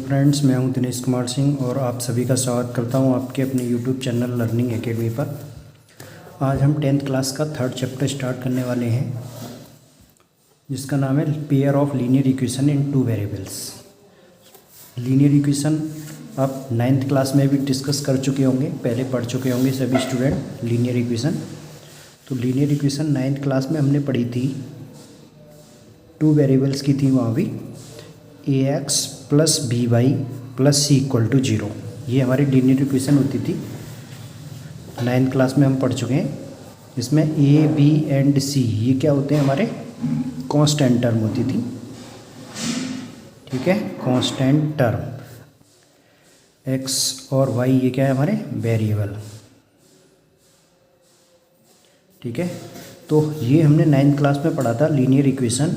Friends, मैं हूं दिनेश कुमार सिंह और आप सभी का स्वागत करता हूं आपके अपने यूट्यूब चैनल लर्निंग एकेडमी पर। आज हम 10th क्लास का थर्ड चैप्टर स्टार्ट करने वाले हैं, जिसका नाम है pair of linear equation in two variables. Linear equation आप 9th क्लास में भी डिस्कस कर चुके होंगे, पहले पढ़ चुके होंगे सभी स्टूडेंट लीनियर इक्वेशन। तो लीनियर इक्वेशन 9th क्लास में हमने पढ़ी थी, टू वेरिएबल्स की थी वहाँ भी, ax plus B Y plus C equal to 0। ये हमारी लीनियर इक्वेशन होती थी, 9th क्लास में हम पढ़ चुके हैं। इसमें ए बी एंड सी ये क्या होते हैं, हमारे कांस्टेंट टर्म होती थी। ठीक है, कांस्टेंट टर्म। एक्स और वाई ये क्या है, हमारे वेरिएबल। ठीक है, तो ये हमने 9th क्लास में पढ़ा था linear equation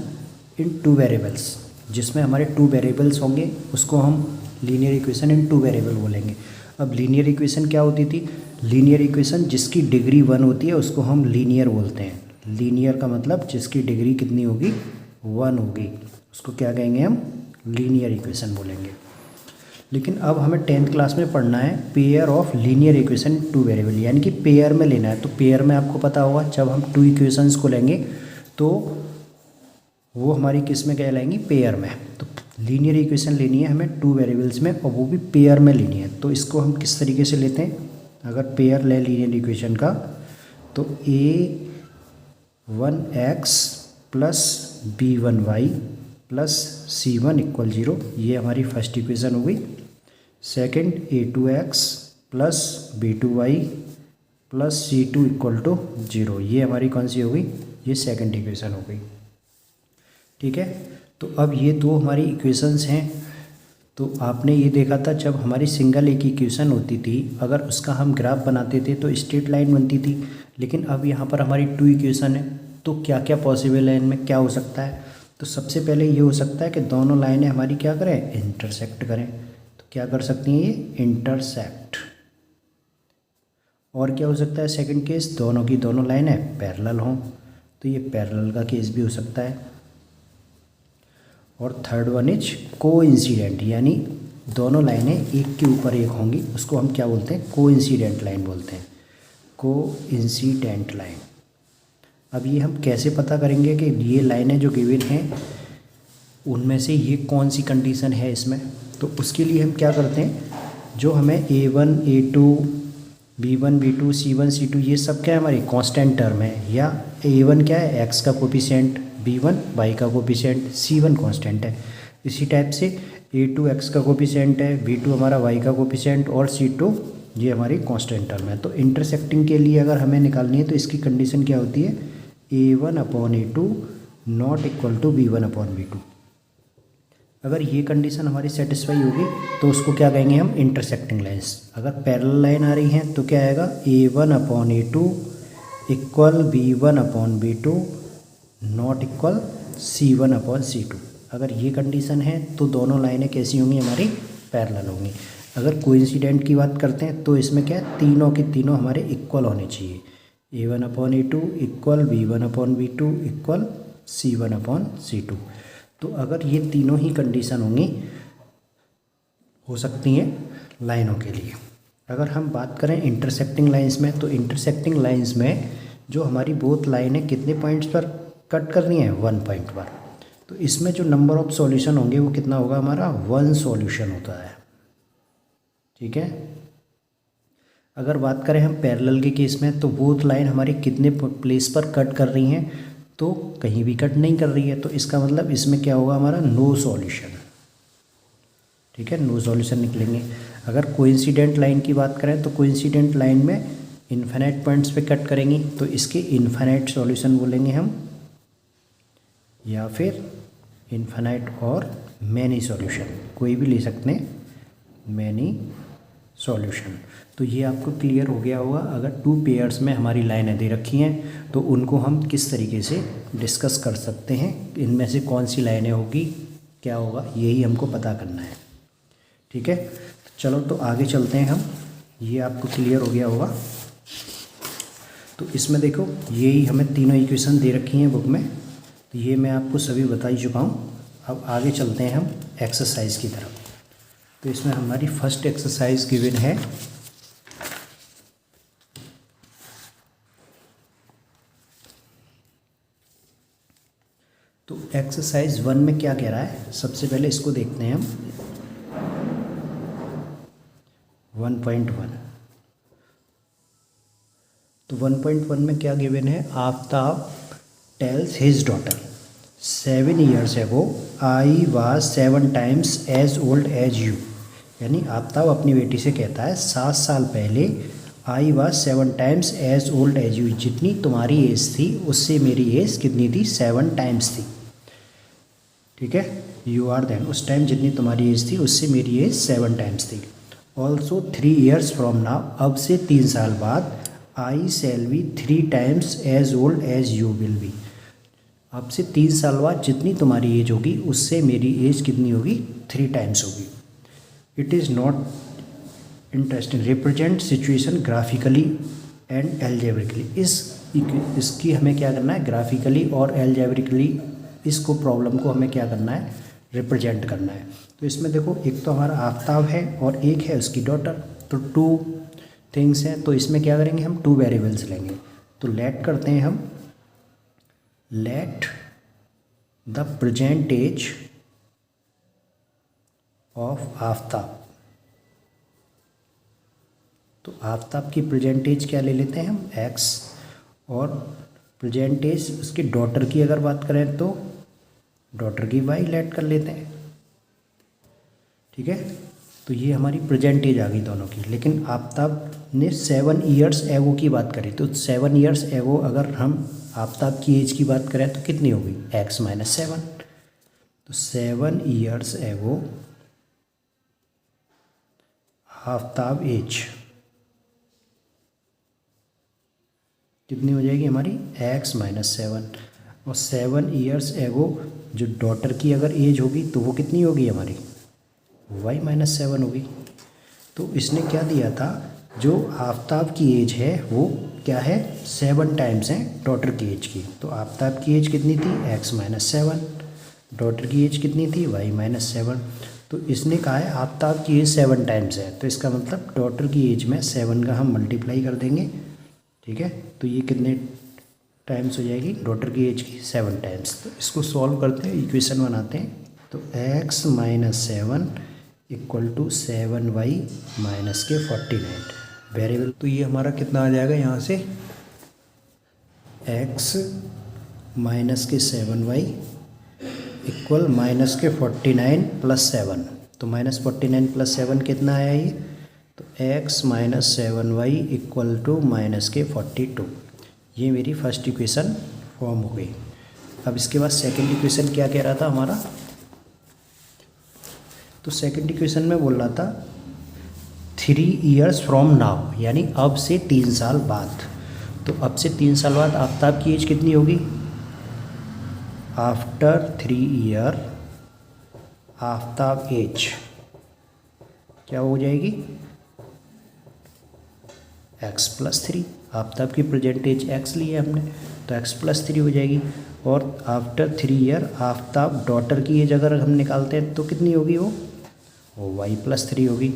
in two variables, जिसमें हमारे टू वेरिएबल्स होंगे, उसको हम linear equation in two variable बोलेंगे। अब लीनियर इक्वेशन क्या होती थी? लीनियर इक्वेशन जिसकी डिग्री 1 होती है उसको हम लीनियर बोलते हैं। लीनियर का मतलब जिसकी डिग्री कितनी होगी, 1 होगी, उसको क्या कहेंगे, हम लीनियर इक्वेशन बोलेंगे। लेकिन अब हमें 10th क्लास में पढ़ना है pair of linear equation two variable, यानी कि पेयर में लेना है। तो पेयर में आपको पता होगा, जब हम टू इक्वेशंस को लेंगे तो वो हमारी किस में कहलाएंगी, पेयर में। तो लीनियर इक्वेशन लेनी है हमें टू वेरिएबल्स में, और वो भी पेयर में लेनी है। तो इसको हम किस तरीके से लेते हैं, अगर पेयर ले लीनियर इक्वेशन का, तो a1x plus b1y plus c1 equal 0, ये हमारी फर्स्ट इक्वेशन हो गई। Second, a2x plus b2y plus c2 equal to 0, ये हमारी कौन सी हो गई, ये सेकेंड इक्वेशन हो गई। ठीक है, तो अब ये दो हमारी इक्वेशंस हैं। तो आपने ये देखा था, जब हमारी सिंगल एक इक्वेशन होती थी, अगर उसका हम ग्राफ बनाते थे तो स्ट्रेट लाइन बनती थी। लेकिन अब यहाँ पर हमारी टू इक्वेशन है, तो क्या क्या पॉसिबल है, इनमें क्या हो सकता है? तो सबसे पहले ये हो सकता है कि दोनों लाइनें हमारी क्या करें, इंटरसेक्ट करें। तो क्या कर सकती हैं ये, इंटरसेक्ट। और क्या हो सकता है सेकंड केस, दोनों की दोनों लाइनें पैरेलल हों, तो ये पैरेलल का केस भी हो सकता है। और थर्ड वन इज कोइंसिडेंट, यानी दोनों लाइनें एक के ऊपर एक होंगी, उसको हम क्या बोलते हैं, कोइंसिडेंट लाइन बोलते हैं, कोइंसिडेंट लाइन। अब ये हम कैसे पता करेंगे कि ये लाइनें जो गिवन हैं उनमें से ये कौन सी कंडीशन है इसमें? तो उसके लिए हम क्या करते हैं, जो हमें a1 a2 b1 b2 c1 c2 ये सब क्या है, हमारी कांस्टेंट टर्म है। या a1 क्या है, x का कोफिशिएंट, b1 y का कोफिशिएंट, c1 कांस्टेंट है। इसी टाइप से a2 x का कोफिशिएंट है, b2 हमारा y का कोफिशिएंट, और c2 ये हमारी कांस्टेंट टर्म है। तो इंटरसेक्टिंग के लिए अगर हमें निकालनी है तो इसकी कंडीशन क्या होती है, a1/a2 not equal to b1/b2। अगर ये कंडीशन हमारी सेटिस्फाई होगी तो उसको क्या कहेंगे हम, इंटरसेक्टिंग लाइन्स। अगर पैरेलल लाइन आ रही हैं तो क्या आएगा, a1/a2 equal b1/b2 not equal c1/c2। अगर ये कंडीशन है तो दोनों लाइनें कैसी होंगी, हमारी पैरेलल होंगी। अगर कोइंसिडेंट की बात करते हैं तो इसमें क्या है, तीनों की तीनों हमारे इक्वल होने चाहिए। a1/a2 equal b1/b2 equal c1/c2। तो अगर ये तीनों ही कंडीशन होंगी, हो सकती हैं लाइनों के लिए। अगर हम बात करें इंटरसेक्टिंग लाइंस में, तो इंटरसेक्टिंग लाइंस में जो हमारी बोथ लाइनें कितने पॉइंट्स पर कट कर रही हैं, 1 पॉइंट पर। तो इसमें जो नंबर ऑफ सॉल्यूशन होंगे वो कितना होगा, हमारा 1 सॉल्यूशन होता है। ठीक है, अगर बात करें हम पैरेलल के केस में, तो बोथ लाइन हमारी कितने प्लेस पर कट कर रही हैं, तो कहीं भी कट नहीं कर रही है। तो इसका मतलब इसमें क्या होगा, हमारा नो सॉल्यूशन। ठीक है, नो सॉल्यूशन निकलेंगे। अगर कोइंसिडेंट लाइन की बात करें तो कोइंसिडेंट लाइन में इन्फिनिट पॉइंट्स पे कट करेंगी, तो इसके इन्फिनिट सॉल्यूशन बोलेंगे हम, या फिर इन्फिनिट और मैनी सॉल्यूशन, कोई भी ले सकते हैं, मैनी सॉल्यूशन। तो ये आपको क्लियर हो गया होगा। अगर टू पेयर्स में हमारी लाइनें दे रखी हैं तो उनको हम किस तरीके से डिस्कस कर सकते हैं, इनमें से कौन सी लाइनें होगी, क्या होगा, यही हमको पता करना है। ठीक है, तो चलो तो आगे चलते हैं हम, ये आपको क्लियर हो गया होगा। तो इसमें देखो, यही हमें तीनों इक्वेशन दे रखी हैं बुक में, तो ये मैं आपको सभी बता ही चुका हूँ। अब आगे चलते हैं हम एक्सरसाइज की तरफ। तो इसमें हमारी फर्स्ट एक्सरसाइज गिवन है। तो एक्सरसाइज 1 में क्या कह रहा है, सबसे पहले इसको देखते हैं हम। 1.1 तो 1.1 में क्या गिवन है, Aftab tells his daughter 7 years ago I was 7 times as old as you. यानी आफ्ताब अपनी बेटी से कहता है 7 साल पहले I was 7 times as old as you, जितनी तुम्हारी एज थी उससे मेरी एज कितनी थी, 7 times थी। ठीक है, यू आर देन, उस टाइम जितनी तुम्हारी एज थी उससे मेरी एज 7 times थी। ऑल्सो 3 years फ्रॉम नाउ, अब से 3 साल बाद I shall be 3 times as old as you will be. अब से 3 साल बाद जितनी तुम्हारी एज होगी उससे मेरी एज कितनी होगी, 3 times होगी। It is not interesting, represent situation graphically and algebraically. इसकी हमें क्या करना है, ग्राफिकली और एल्जेब्रिकली इसको प्रॉब्लम को हमें क्या करना है, रिप्रेजेंट करना है। तो इसमें देखो, एक तो हमारा आफ्ताब है और एक है उसकी डॉटर, तो 2 थिंग्स हैं। तो इसमें क्या करेंगे, हम 2 वेरिएबल्स लेंगे। तो लेट करते हैं हम, let the present age of Aftab. तो आफ्ताब की प्रेजेंट एज क्या ले लेते हैं हम, x, और प्रेजेंट एज उसकी डॉटर की अगर बात करें तो डॉटर की y लेट कर लेते हैं। ठीक है, तो ये हमारी प्रेजेंट एज आ गई दोनों की। लेकिन आफ्ताब ने 7 years एगो की बात करी, तो 7 years एगो अगर हम आफ्ताब की एज की बात करें तो कितनी होगी, x - 7। तो 7 years एगो आफ्ताब एज कितनी हो जाएगी हमारी, x - 7। और 7 years एगो जो डॉटर की अगर एज होगी तो वो कितनी होगी हमारी, y - 7 होगी। तो इसने क्या दिया था, जो आफ्ताब की एज है वो क्या है, 7 times है डॉटर की एज की। तो आफ्ताब की एज कितनी थी, x - 7, डॉटर की एज कितनी थी, y - 7। तो इसने कहा है आफ्ताब की एज 7 times है, तो इसका मतलब डॉटर की एज में 7 का हम मल्टीप्लाई कर देंगे। ठीक है, तो ये कितने टाइम्स हो जाएगी, डॉटर की एज की 7 times। तो इसको सॉल्व करते हैं, इक्वेशन बनाते हैं। तो x - 7 = 7y - 49 वेरिएबल। तो ये हमारा कितना आ जाएगा यहाँ से, x - 7y = -49 + 7। तो -49 + 7 कितना आया ये, तो x - 7y = -42। ये मेरी फर्स्ट इक्वेशन फॉर्म हो गई। अब इसके बाद सेकंड इक्वेशन क्या कह रहा था हमारा, तो सेकंड इक्वेशन में बोल रहा था 3 years फ्रॉम नाउ, यानी अब से 3 साल बाद। तो अब से 3 साल बाद आफ्ताब की एज कितनी होगी, आफ्टर 3 year आफ्ताब एज क्या हो जाएगी, x + 3। आफ्ताब की प्रेजेंट एज x ली है हमने, तो x + 3 हो जाएगी। और आफ्टर 3 year आफ्ताब डॉटर की एज अगर हम निकालते हैं तो कितनी होगी वो y + 3 होगी।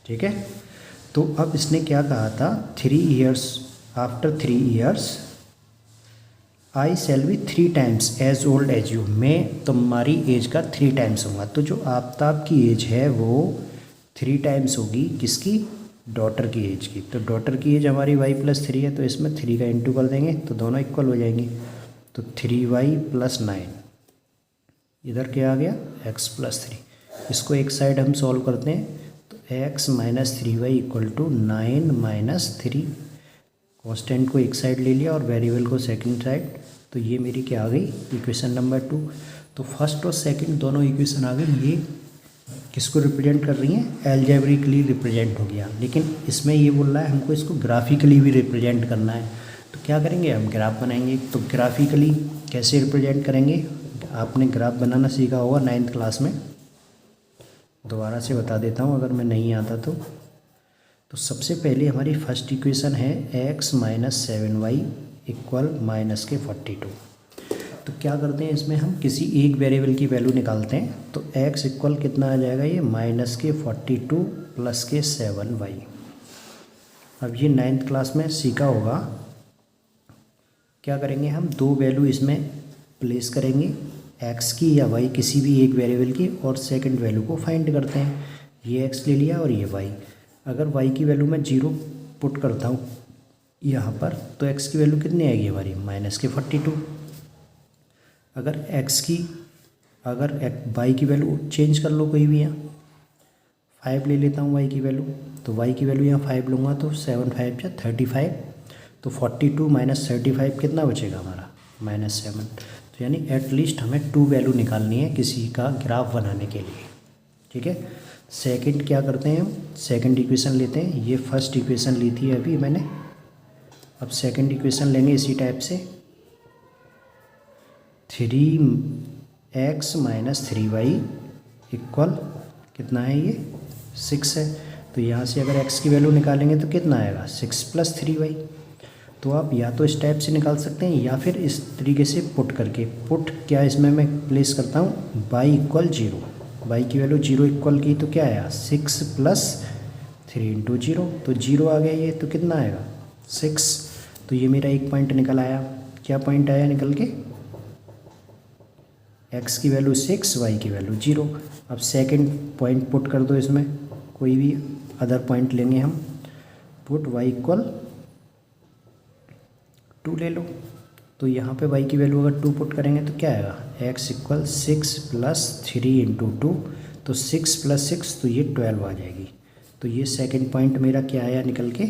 ठीक है, तो अब इसने क्या कहा था, 3 years, after 3 years I shall be 3 times as old as you, मैं तुम्हारी एज का 3 times होगा। तो जो आफ्ताब की एज है वो 3 times होगी किसकी, डॉटर की एज की। तो डॉटर की एज हमारी y + 3 है, तो इसमें 3 का इंटू कर देंगे तो दोनों इक्वल हो जाएंगे। तो 3y + 9, इधर क्या आ गया, x + 3। इसको एक साइड हम सॉल्व करते हैं, तो x - 3y = 9 - 3। कांस्टेंट को एक साइड ले लिया और वेरिएबल को सेकंड साइड। तो ये मेरी क्या आ गई, इक्वेशन नंबर 2। तो फर्स्ट और सेकंड दोनों इक्वेशन आ गई। ये किसको रिप्रेजेंट कर रही हैं, एल्जेब्रिकली रिप्रेजेंट हो गया। लेकिन इसमें ये बोल रहा है हमको इसको ग्राफिकली भी रिप्रेजेंट करना है। तो क्या करेंगे, हम ग्राफ बनाएंगे। तो ग्राफिकली कैसे रिप्रेजेंट करेंगे, आपने ग्राफ बनाना सीखा होगा 9th क्लास में, दोबारा से बता देता हूँ अगर मैं नहीं आता तो सबसे पहले हमारी फर्स्ट इक्वेशन है x - 7y = -42। तो क्या करते हैं, इसमें हम किसी एक वेरिएबल की वैल्यू निकालते हैं। तो x इक्वल कितना आ जाएगा, ये -42 + 7y। अब ये 9th क्लास में सीखा होगा। क्या करेंगे, हम दो वैल्यू इसमें प्लेस करेंगे, x की या y किसी भी एक वेरिएबल की, और सेकंड वैल्यू को फाइंड करते हैं। ये x ले लिया और ये y। अगर y की वैल्यू मैं 0 पुट करता हूँ यहाँ पर, तो x की वैल्यू कितनी आएगी हमारी, -42। अगर y की वैल्यू चेंज कर लो कोई भी, यहाँ 5 ले लेता हूँ y की वैल्यू, तो y की वैल्यू यहाँ 5 लूँगा तो 7 5 या 35, तो 42 - 35 कितना बचेगा हमारा, -7। तो यानी एटलीस्ट हमें 2 वैल्यू निकालनी है किसी का ग्राफ बनाने के लिए। ठीक है, सेकंड क्या करते हैं, हम सेकंड इक्वेशन लेते हैं। ये फर्स्ट इक्वेशन ली थी अभी मैंने, अब सेकंड इक्वेशन लेंगे इसी टाइप से। 3x - 3y इक्वल कितना है, ये 6 है। तो यहाँ से अगर x की वैल्यू निकालेंगे तो कितना आएगा, 6 + 3y। तो आप या तो इस टाइप से निकाल सकते हैं या फिर इस तरीके से पुट करके। पुट क्या इसमें मैं प्लेस करता हूँ, y = 0। y की वैल्यू 0 इक्वल की तो क्या आया, 6 + 3 × 0, तो 0 आ गया ये, तो कितना आएगा 6। तो ये मेरा एक पॉइंट निकल आया। क्या पॉइंट आया निकल के, x की वैल्यू 6, y की वैल्यू 0। अब सेकंड पॉइंट पुट कर दो इसमें, कोई भी अदर पॉइंट लेंगे हम। पुट y = 2 ले लो। तो यहाँ पे y की वैल्यू अगर 2 पुट करेंगे तो क्या आएगा, x = 6 + 3 × 2, तो 6 + 6 तो ये 12 आ जाएगी। तो ये सेकंड पॉइंट मेरा क्या आया निकल के,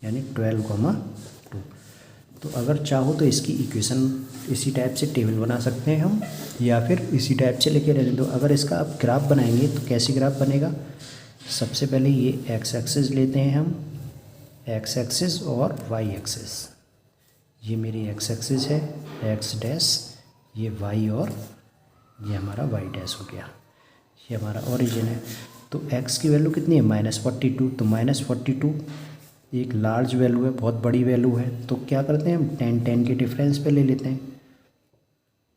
यानी 12, 2। तो अगर चाहो तो इसकी इक्वेशन इसी टाइप से टेबल बना सकते हैं हम, या फिर इसी टाइप से लेके रहने दो। अगर इसका आप ग्राफ बनाएंगे तो कैसे ग्राफ बनेगा, सबसे पहले ये x एक्सिस लेते हैं हम, x एक्सिस और y एक्सिस। ये मेरी x एक्सिस है, x', ये y, और ये हमारा y' हो गया। ये हमारा ओरिजिन है। तो x की वैल्यू कितनी है, -42। तो -42 एक लार्ज वैल्यू है, बहुत बड़ी वैल्यू है। तो क्या करते हैं हम, 10 के डिफरेंस पे ले लेते हैं।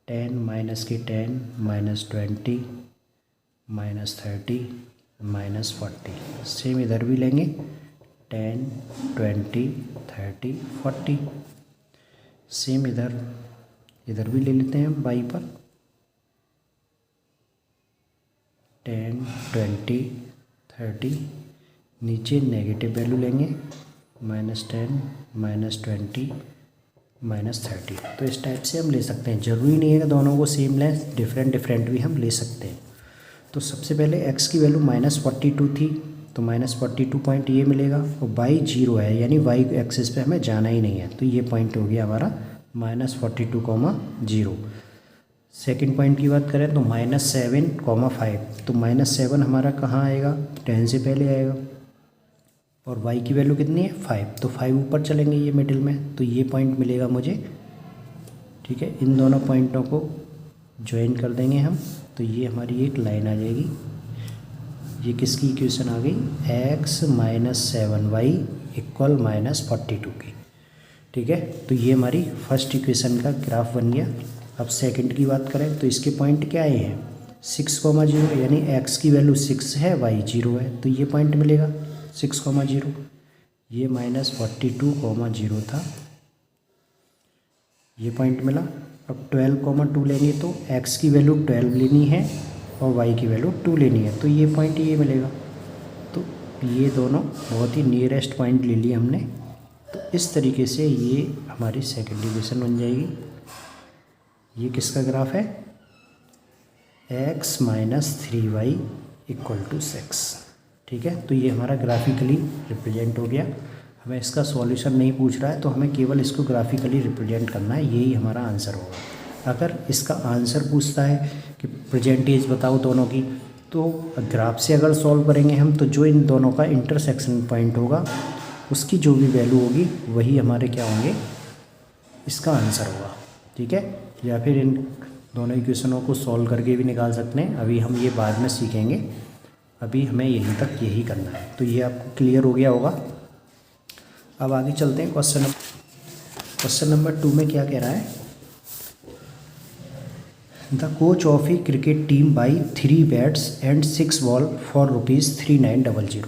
10 - -10 -20 -30 -40। सेम इधर भी लेंगे, 10 20 30 40। सेम इधर भी ले लेते हैं हम y पर, 10 20 30। नीचे नेगेटिव वैल्यू लेंगे, -10 -20 -30। तो इस टाइप से हम ले सकते हैं। ज़रूरी नहीं है कि दोनों को सेम लें, डिफरेंट भी हम ले सकते हैं। तो सबसे पहले x की वैल्यू -42 थी, तो -42 पॉइंट ये मिलेगा, और y 0 है, यानी y एक्सिस पे हमें जाना ही नहीं है। तो ये पॉइंट हो गया हमारा -42, 0। सेकेंड पॉइंट की बात करें तो -7, 5। तो -7 हमारा कहाँ आएगा, 10 से पहले आएगा, और y की वैल्यू कितनी है, 5। तो 5 ऊपर चलेंगे ये मिडिल में, तो ये पॉइंट मिलेगा मुझे। ठीक है, इन दोनों पॉइंटों को ज्वाइन कर देंगे हम, तो ये हमारी एक लाइन आ जाएगी। ये किसकी इक्वेशन आ गई, x - 7y = -42 की। ठीक है, तो ये हमारी फर्स्ट इक्वेशन का ग्राफ बन गया। अब सेकंड की बात करें तो इसके पॉइंट क्या आए हैं, 6, 0, यानी x की वैल्यू 6 है, y 0 है, तो ये पॉइंट मिलेगा 6, 0। ये -42, 0 था, ये पॉइंट मिला। अब 12, 2 लेंगे तो x की वैल्यू 12 लेनी है और y की वैल्यू 2 लेनी है, तो ये पॉइंट ये मिलेगा। तो ये दोनों बहुत ही नियरेस्ट पॉइंट ले लिए हमने। तो इस तरीके से ये हमारी सेकंड इक्वेशन बन जाएगी। ये किसका ग्राफ है, x - 3y = 6। ठीक है, तो ये हमारा ग्राफिकली रिप्रेजेंट हो गया। हमें इसका सॉल्यूशन नहीं पूछ रहा है, तो हमें केवल इसको ग्राफिकली रिप्रेजेंट करना है, यही हमारा आंसर होगा। अगर इसका आंसर पूछता है कि परसेंटेज बताओ दोनों की, तो ग्राफ से अगर सॉल्व करेंगे हम, तो जो इन दोनों का इंटरसेक्शन पॉइंट होगा उसकी जो भी वैल्यू होगी वही हमारे क्या होंगे, इसका आंसर होगा। ठीक है, या फिर इन दोनों इक्वेशनों को सॉल्व करके भी निकाल सकते हैं, अभी हम ये बाद में सीखेंगे। अभी हमें यहीं तक यही करना है। तो ये आपको क्लियर हो गया होगा। अब आगे चलते हैं क्वेश्चन नंबर 2 में क्या कह रहा है। The coach of A cricket team by 3 bats and 6 ball for ₹3900।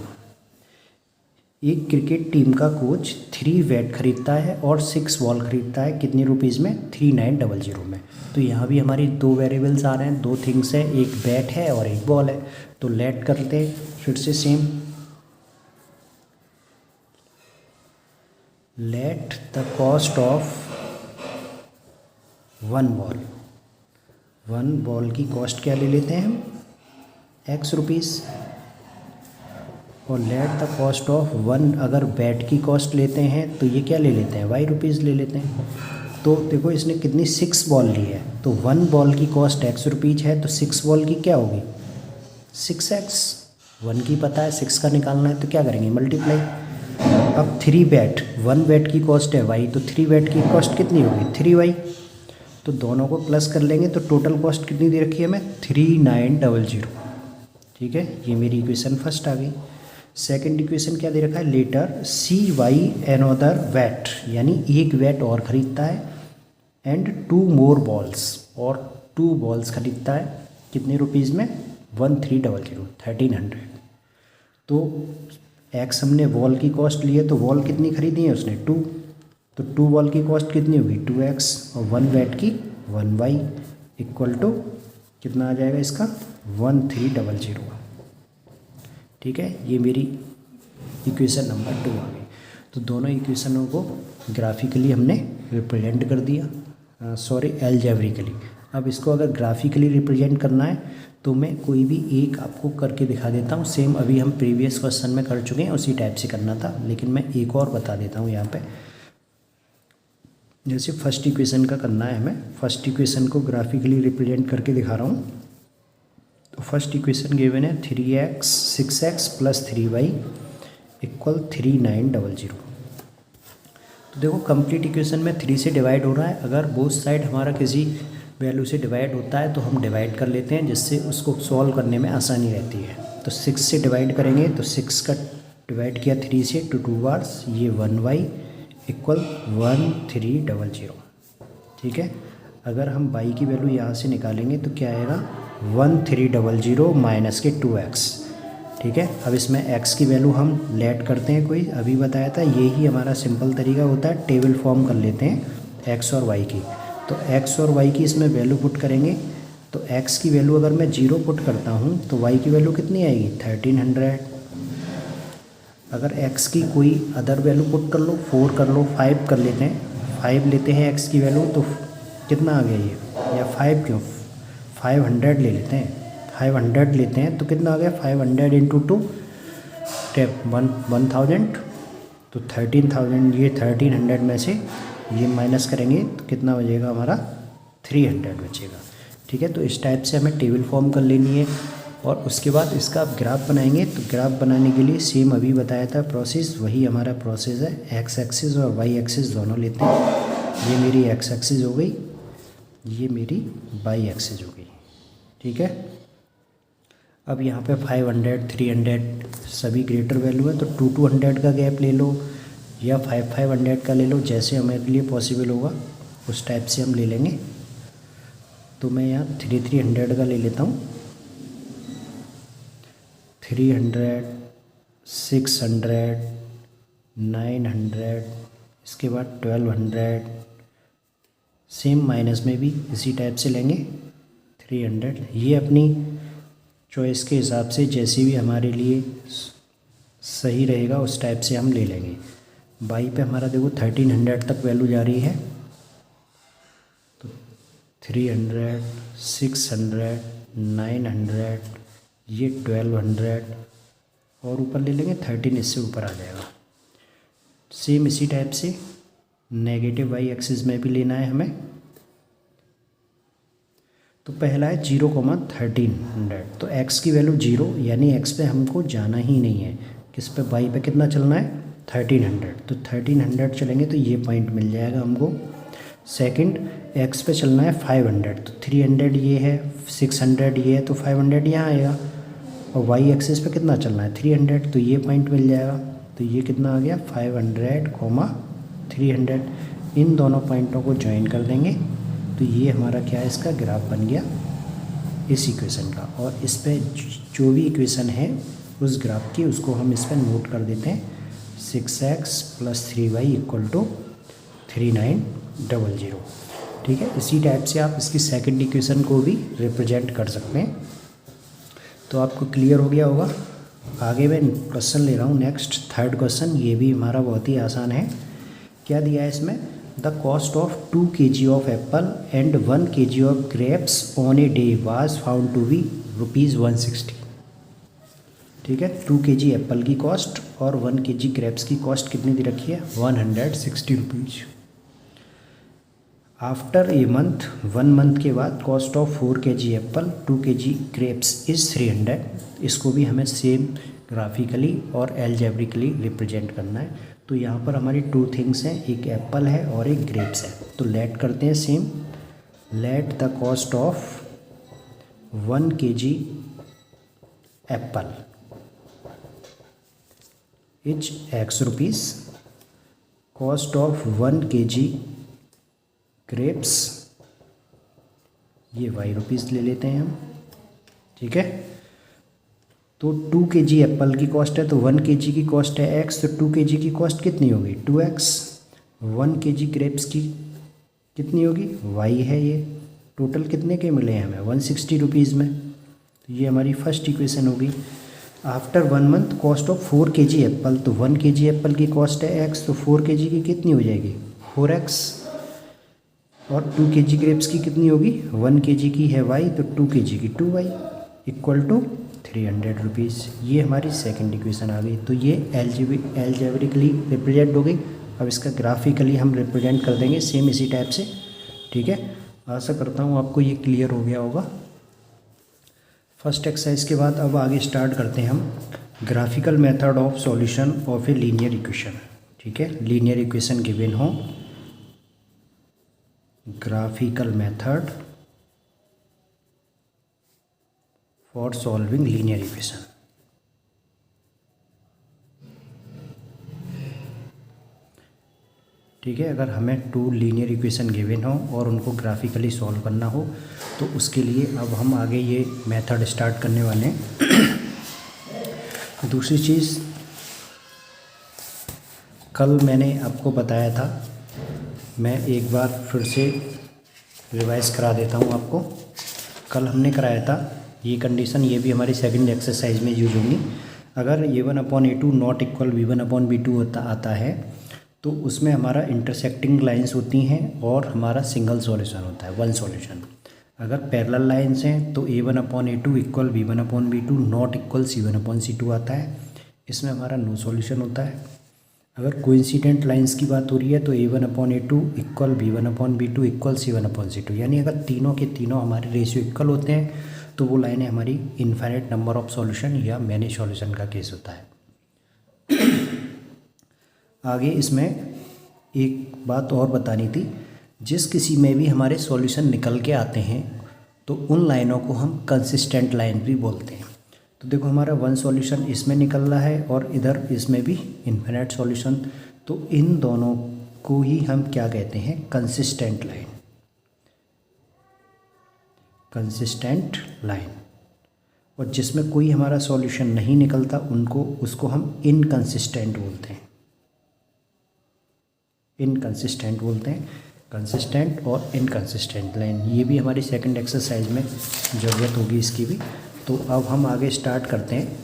एक क्रिकेट टीम का कोच 3 बैट खरीदता है और 6 बॉल खरीदता है, कितने रुपीज़ में? 3900 में। तो यहाँ भी हमारी 2 वेरिएबल्स आ रहे हैं, 2 थिंग्स है, एक बैट है और एक बॉल है। तो लेट करते हैं फिर से same, let the cost of one ball की कॉस्ट क्या ले लेते हैं हम? X rupees. और let the cost of one, अगर बैट की कॉस्ट लेते हैं तो ये क्या ले लेते हैं? Y रुपीज़ ले लेते हैं। तो देखो इसने कितनी 6 बॉल ली है, तो 1 बॉल की कॉस्ट X रुपीज़ है, तो 6 बॉल की क्या होगी? 6X। 1 की पता है, 6 का निकालना है, तो क्या करेंगे? मल्टीप्लाई। अब 3 बैट, 1 बैट की कॉस्ट है Y, तो 3 बैट की कॉस्ट कितनी होगी? 3Y। तो दोनों को प्लस कर लेंगे तो टोटल कॉस्ट कितनी दे रखी है हमें? 3900। ठीक है, ये मेरी इक्वेशन फर्स्ट आ गई। सेकंड इक्वेशन क्या दे रखा है? लेटर CY अनदर वैट, यानी एक वैट और ख़रीदता है, एंड 2 मोर बॉल्स, और 2 बॉल्स खरीदता है, कितने रुपीज़ में? 1300, 1300। तो X हमने बॉल की कॉस्ट ली है, तो बॉल कितनी खरीदी है उसने? 2। तो 2 बॉल की कॉस्ट कितनी होगी? 2X, और 1 बैट की 1Y, इक्वल टू कितना आ जाएगा इसका? 1300। ठीक है, ये मेरी इक्वेशन नंबर 2 आ गई। तो दोनों इक्वेशनों को ग्राफिकली हमने रिप्रेजेंट कर दिया, एल्जेब्रिकली। अब इसको अगर ग्राफिकली रिप्रेजेंट करना है तो मैं कोई भी एक आपको करके दिखा देता हूँ। सेम अभी हम प्रीवियस क्वेश्चन में कर चुके हैं, उसी टाइप से करना था, लेकिन मैं एक और बता देता हूँ यहाँ पे। जैसे फर्स्ट इक्वेशन का करना है हमें, फर्स्ट इक्वेशन को ग्राफिकली रिप्रेजेंट करके दिखा रहा हूँ। तो फर्स्ट इक्वेशन गिवन है 3x 6x plus 3y equal 3900। तो देखो कंप्लीट इक्वेशन में 3 से डिवाइड हो रहा है। अगर बोथ साइड हमारा किसी वैल्यू से डिवाइड होता है तो हम डिवाइड कर लेते हैं, जिससे उसको सॉल्व करने में आसानी रहती है। तो 6 से डिवाइड करेंगे, तो 6 का डिवाइड किया 3 से, तो 2 बार्स, ये 1y इक्वल 1300। ठीक है, अगर हम y की वैल्यू यहाँ से निकालेंगे तो क्या आएगा? 1300 माइनस के 2x। ठीक है, अब इसमें x की वैल्यू हम लेट करते हैं, कोई अभी बताया था, यही हमारा सिंपल तरीका होता है, टेबल फॉर्म कर लेते हैं x और y की। तो x और y की इसमें वैल्यू पुट करेंगे, तो x की वैल्यू अगर मैं 0 पुट करता हूँ तो y की वैल्यू कितनी आएगी? 1300। अगर x की कोई अदर वैल्यू पुट कर लो, 4 कर लो, 5 कर लेते हैं, 5 लेते हैं x की वैल्यू, तो कितना आ गया ये? या 5 क्यों, 500 ले लेते हैं, 500 लेते हैं तो कितना आ गया? 500 इंटू 2 1000, तो 13000। ये 1300 में से ये माइनस करेंगे तो कितना बचेगा हमारा? 300 बचेगा। ठीक है, तो इस टाइप से हमें टेबल फॉर्म कर लेनी है, और उसके बाद इसका आप ग्राफ बनाएंगे। तो ग्राफ बनाने के लिए सेम अभी बताया था प्रोसेस, वही हमारा प्रोसेस है। एक्स एक्सिस और वाई एक्सिस दोनों लेते हैं। ये मेरी एक्स एक्सिस हो गई, ये मेरी वाई एक्सिस हो गई। ठीक है, अब यहाँ पे 500 300 सभी ग्रेटर वैल्यू है, तो 200 का गैप ले लो या 500 का ले लो, जैसे हमारे लिए पॉसिबल होगा उस टाइप से हम ले लेंगे। तो मैं यहाँ 300 का ले लेता हूँ, 300 600 900, इसके बाद 1200, सेम माइनस में भी इसी टाइप से लेंगे 300। ये अपनी चॉइस के हिसाब से जैसे भी हमारे लिए सही रहेगा उस टाइप से हम ले लेंगे। बाई पे हमारा देखो 1300 तक वैल्यू जा रही है, तो 300 600 900, ये 1200, और ऊपर ले लेंगे 13, इससे ऊपर आ जाएगा। सेम इसी टाइप से नेगेटिव वाई एक्सिस में भी लेना है हमें। तो पहला है 0,1300, तो x की वैल्यू 0, यानी x पे हमको जाना ही नहीं है। किस पे? y पे कितना चलना है? 1300, तो 1300 चलेंगे तो ये पॉइंट मिल जाएगा हमको। सेकंड x पे चलना है 500, तो 300 ये है, 600 ये है, तो 500 यहाँ आएगा। और y एक्सिस पे कितना चलना है? 300, तो ये पॉइंट मिल जाएगा। तो ये कितना आ गया? 500, 300। इन दोनों पॉइंटों को ज्वाइन कर देंगे तो ये हमारा क्या है, इसका ग्राफ बन गया इस इक्वेशन का। और इस पे जो भी इक्वेशन है उस ग्राफ की, उसको हम इस पर नोट कर देते हैं 6x + 3y = 3900। ठीक है, इसी टाइप से आप इसकी सेकंड इक्वेशन को भी रिप्रेजेंट कर सकते हैं। तो आपको क्लियर हो गया होगा। आगे मैं क्वेश्चन ले रहा हूँ नेक्स्ट, थर्ड क्वेश्चन। ये भी हमारा बहुत ही आसान है। क्या दिया है इसमें, the cost of 2 kg of apple and 1 kg of grapes on a day was found to be ₹160। ठीक है, 2 kg एप्पल की कॉस्ट और 1 kg ग्रेप्स की कॉस्ट कितनी दे रखी है, ₹160। आफ्टर ए मंथ, 1 मंथ के बाद cost of 4 kg Apple 2 kg grapes is 300। इसको भी हमें सेम ग्राफिकली और एल्जेब्रिकली रिप्रेजेंट करना है। तो यहाँ पर हमारी 2 थिंग्स हैं, एक एप्पल है और एक ग्रेप्स है। तो लेट करते हैं same, let the cost of 1 kg Apple is X rupees, cost of 1 kg grapes ये Y रुपीज़ ले लेते हैं हम। ठीक है, तो 2 kg एप्पल की कॉस्ट है तो 1 kg की कॉस्ट है X, तो 2 kg की कॉस्ट कितनी होगी 2X। 1 kg ग्रेप्स की कितनी होगी Y है। ये टोटल कितने के मिले हैं हमें, 160 रुपीज़ में। तो ये हमारी फर्स्ट इक्वेशन होगी। After 1 month cost of 4 kg Apple, तो 1 kg एप्पल की कॉस्ट है X, तो 4 kg की कितनी हो जाएगी 4X। और 2 kg ग्रेप्स की कितनी होगी, 1 kg की है Y, तो 2 kg की 2Y = 300 रुपीज़। ये हमारी सेकंड इक्वेशन आ गई। तो ये एल्जेब्रिकली रिप्रेजेंट हो गई। अब इसका ग्राफिकली हम रिप्रेजेंट कर देंगे सेम इसी टाइप से। ठीक है, आशा करता हूँ आपको ये क्लियर हो गया होगा। फर्स्ट एक्सरसाइज के बाद अब आगे स्टार्ट करते हैं हम graphical method of solution of a linear equation. ठीक है, लीनियर इक्वेशन गिवन हो, graphical method for solving linear equation. ठीक है, अगर हमें 2 लीनियर इक्वेशन गिवन हो और उनको ग्राफिकली सॉल्व करना हो तो उसके लिए अब हम आगे ये मेथड स्टार्ट करने वाले हैं। दूसरी चीज़, कल मैंने आपको बताया था, मैं एक बार फिर से रिवाइज़ करा देता हूँ आपको। कल हमने कराया था ये कंडीशन, ये भी हमारी सेकंड एक्सरसाइज में यूज होंगी। अगर A1/A2 नॉट इक्वल B1/B2 आता है तो उसमें हमारा इंटरसेक्टिंग लाइंस होती हैं और हमारा सिंगल सॉल्यूशन होता है, 1 सॉल्यूशन। अगर पैरेलल लाइंस हैं तो A1/A2 = B1/B2 not equal C1/C2 आता है, इसमें हमारा नो सॉल्यूशन होता है। अगर कोइंसिडेंट लाइंस की बात हो रही है तो A1/A2 = B1/B2 = C1/C2, यानी अगर तीनों के तीनों हमारे रेशियो इक्वल होते हैं तो वो लाइनें हमारी इनफाइनाइट नंबर ऑफ सॉल्यूशन या मैनी सॉल्यूशन का केस होता है। आगे इसमें एक बात और बतानी थी, जिस किसी में भी हमारे सॉल्यूशन निकल के आते हैं तो उन लाइनों को हम कंसिस्टेंट लाइन भी बोलते हैं। तो देखो हमारा 1 सॉल्यूशन इसमें निकल रहा है और इधर इसमें भी इनफिनिट सॉल्यूशन, तो इन दोनों को ही हम क्या कहते हैं, कंसिस्टेंट लाइन। Consistent line. और जिसमें कोई हमारा सॉल्यूशन नहीं निकलता उसको हम इनकंसिस्टेंट बोलते हैं। इनकंसिस्टेंट बोलते हैं, कंसिस्टेंट और इनकंसिस्टेंट लाइन। ये भी हमारी सेकंड एक्सरसाइज में ज़रूरत होगी इसकी भी। तो अब हम आगे स्टार्ट करते हैं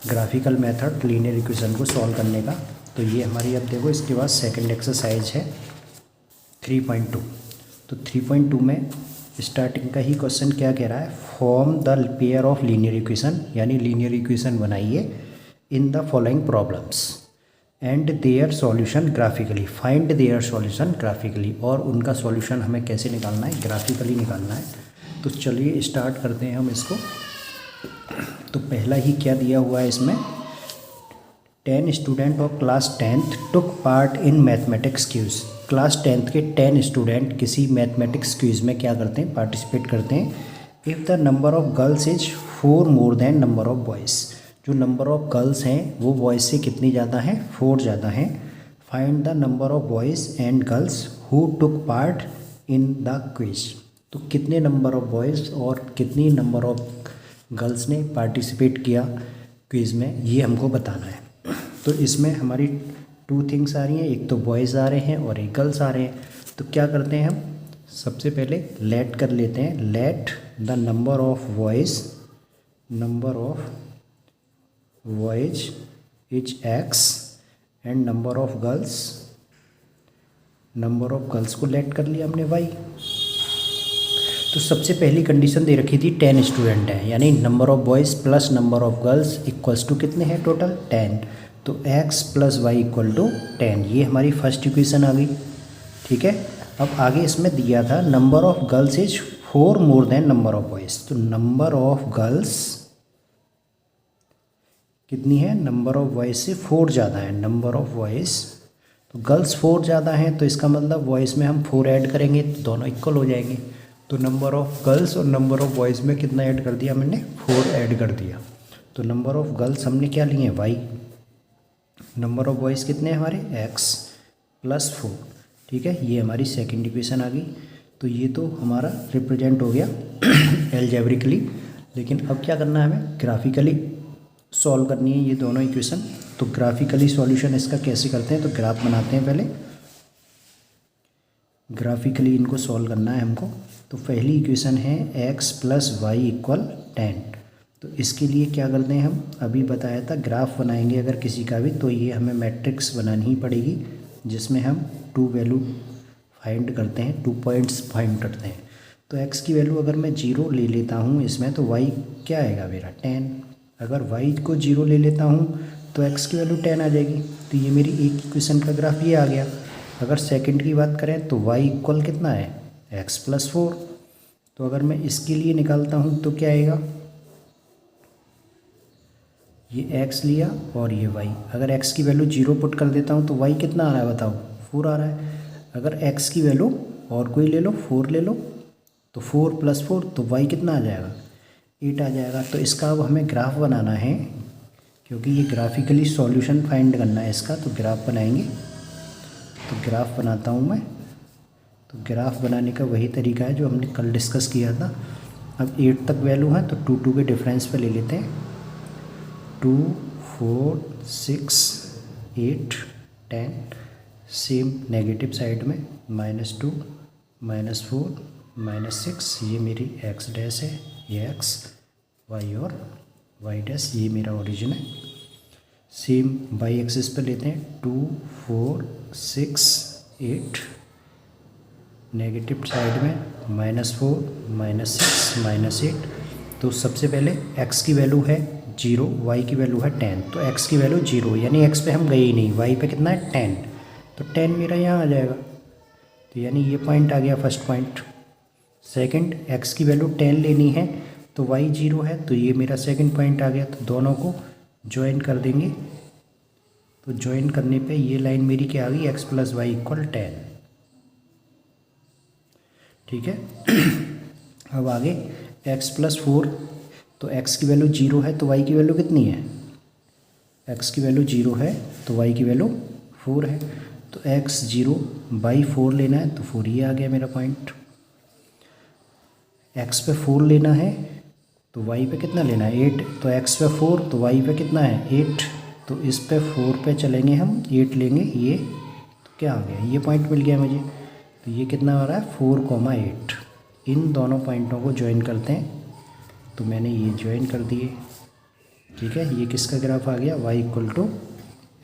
ग्राफिकल मेथड लीनियर इक्वेशन को सॉल्व करने का। तो ये हमारी, अब देखो इसके बाद सेकंड एक्सरसाइज है 3.2। तो 3.2 में स्टार्टिंग का ही क्वेश्चन क्या कह रहा है, form the pair of linear equation, यानी लीनियर इक्वेशन बनाइए in the following problems and their solution graphically, find their solution graphically. और उनका सॉल्यूशन हमें कैसे निकालना है, ग्राफिकली निकालना है। तो चलिए स्टार्ट करते हैं हम इसको। तो पहला ही क्या दिया हुआ है इसमें, 10 student of class 10th took part in mathematics quiz. Class 10th के 10 स्टूडेंट किसी मैथमेटिक्स क्विज में क्या करते हैं, पार्टिसिपेट करते हैं। If the number of girls is 4 more than number of boys, जो नंबर ऑफ गर्ल्स हैं वो बॉयज़ से कितनी ज़्यादा हैं, 4 ज़्यादा हैं। Find the number of boys and girls who took part in the quiz. तो कितने नंबर ऑफ़ बॉयज़ और कितनी नंबर ऑफ़ गर्ल्स ने पार्टिसिपेट किया क्विज़ में, ये हमको बताना है। तो इसमें हमारी 2 थिंग्स आ रही हैं, एक तो बॉयज़ आ रहे हैं और एक गर्ल्स आ रहे हैं। तो क्या करते हैं हम, सबसे पहले लेट कर लेते हैं। Let the number of boys is x and number of girls को लेट कर लिया हमने वाई। तो सबसे पहली कंडीशन दे रखी थी 10 स्टूडेंट हैं, यानी number of boys plus number of girls equals to कितने हैं टोटल 10। तो x plus Y equal to 10, ये हमारी फर्स्ट इक्वेशन आ गई। ठीक है, अब आगे इसमें दिया था number of girls is 4 more than number of boys. तो नंबर ऑफ़ गर्ल्स कितनी है, नंबर ऑफ़ बॉयज़ से 4 ज़्यादा है। नंबर ऑफ़ बॉयज़, तो गर्ल्स 4 ज़्यादा हैं, तो इसका मतलब बॉयज़ में हम 4 ऐड करेंगे तो दोनों इक्वल हो जाएंगे। तो नंबर ऑफ़ गर्ल्स और नंबर ऑफ़ बॉयज़ में कितना ऐड कर दिया मैंने, 4 ऐड कर दिया। तो नंबर ऑफ़ गर्ल्स हमने क्या लिए हैं, वाई। नंबर ऑफ़ बॉयज़ कितने हैं हमारे, एक्स प्लस 4। ठीक है, ये हमारी सेकंड इक्वेशन आ गई। तो ये तो हमारा रिप्रेजेंट हो गया एल्जेब्रिकली। लेकिन अब क्या करना है, हमें ग्राफिकली सॉल्व करनी है ये दोनों इक्वेशन। तो ग्राफिकली सॉल्यूशन इसका कैसे करते हैं, तो ग्राफ बनाते हैं पहले, ग्राफिकली इनको सॉल्व करना है हमको। तो पहली इक्वेशन है x प्लस वाई इक्वल 10। तो इसके लिए क्या करते हैं, हम अभी बताया था ग्राफ बनाएंगे अगर किसी का भी, तो ये हमें मैट्रिक्स बनानी ही पड़ेगी जिसमें हम 2 वैल्यू फाइंड करते हैं, 2 पॉइंट्स फाइंड करते हैं। तो x की वैल्यू अगर मैं 0 ले लेता हूँ इसमें, तो y क्या आएगा मेरा 10। अगर y को 0 ले लेता हूँ तो x की वैल्यू 10 आ जाएगी। तो ये मेरी एक इक्वेशन का ग्राफ ये आ गया। अगर सेकंड की बात करें तो y इक्वल कितना है, x प्लस 4। तो अगर मैं इसके लिए निकालता हूँ तो क्या आएगा, ये x लिया और ये y। अगर x की वैल्यू 0 पुट कर देता हूँ तो y कितना आ रहा है बताओ, 4 आ रहा है। अगर x की वैल्यू और कोई ले लो, 4 ले लो, तो 4 प्लस 4 तो y कितना आ जाएगा, 8 आ जाएगा। तो इसका अब हमें ग्राफ बनाना है, क्योंकि ये ग्राफिकली सॉल्यूशन फाइंड करना है इसका। तो ग्राफ बनाएंगे, तो ग्राफ बनाता हूँ मैं। तो ग्राफ बनाने का वही तरीका है जो हमने कल डिस्कस किया था। अब 8 तक वैल्यू है तो 2 2 के डिफरेंस पे ले लेते हैं। 2 4 6 8 10, सेम नेगेटिव साइड में -2 -4 -6, ये मेरी x डैश है, ये x, y और y डैश, ये मेरा ओरिजिन है। सेम बाई एक्सिस पे लेते हैं, 2 4 6 8, नेगेटिव साइड में -4 -6 -8। तो सबसे पहले x की वैल्यू है 0, y की वैल्यू है 10। तो x की वैल्यू 0, यानी x पे हम गए ही नहीं, y पे कितना है 10। तो 10 मेरा यहाँ आ जाएगा। तो यानी ये पॉइंट आ गया फर्स्ट पॉइंट। सेकंड, x की वैल्यू 10 लेनी है तो y 0 है, तो ये मेरा सेकंड पॉइंट आ गया। तो दोनों को ज्वाइन कर देंगे। तो ज्वाइन करने पे ये लाइन मेरी क्या आ गई, x प्लस वाई इक्वल 10। ठीक है अब आगे x प्लस 4, तो x की वैल्यू 0 है तो y की वैल्यू कितनी है, x की वैल्यू 0 है तो y की वैल्यू 4 है। तो x 0 बाई 4 लेना है, तो 4 ये आ गया मेरा पॉइंट। x पे 4 लेना है तो y पे कितना लेना है 8। तो x पे 4 तो y पे कितना है 8। तो इस पे 4 पे चलेंगे हम, 8 लेंगे ये, तो क्या आ गया, ये पॉइंट मिल गया मुझे। तो ये कितना आ रहा है 4,8। इन दोनों पॉइंटों को ज्वाइन करते हैं। तो मैंने ये ज्वाइन कर दिए। ठीक है, ये किसका ग्राफ आ गया, y equal to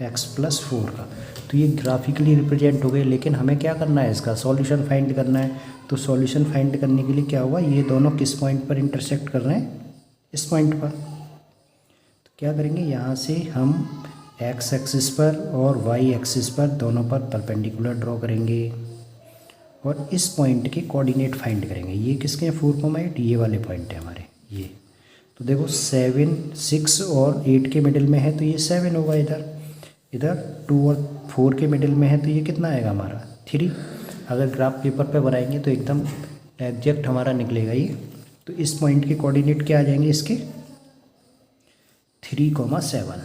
x plus 4 का। तो ये ग्राफिकली रिप्रेजेंट हो गए। लेकिन हमें क्या करना है, इसका सॉल्यूशन फाइंड करना है। तो सॉल्यूशन फाइंड करने के लिए क्या हुआ, ये दोनों किस पॉइंट पर इंटरसेक्ट कर रहे हैं, इस पॉइंट पर। तो क्या करेंगे, यहाँ से हम x एक्सिस पर और y एक्सिस पर दोनों पर परपेंडिकुलर ड्रॉ करेंगे और इस पॉइंट के कोऑर्डिनेट फाइंड करेंगे। ये किसके हैं 4,8, ये वाले पॉइंट है हमारे ये। तो देखो 7 6 और 8 के मिडिल में है तो ये 7 होगा। इधर 2 और 4 के मिडिल में है तो ये कितना आएगा हमारा 3। अगर ग्राफ पेपर पे बनाएंगे तो एकदम एग्जैक्ट हमारा निकलेगा ये। तो इस पॉइंट के कोऑर्डिनेट क्या आ जाएंगे इसके 3,7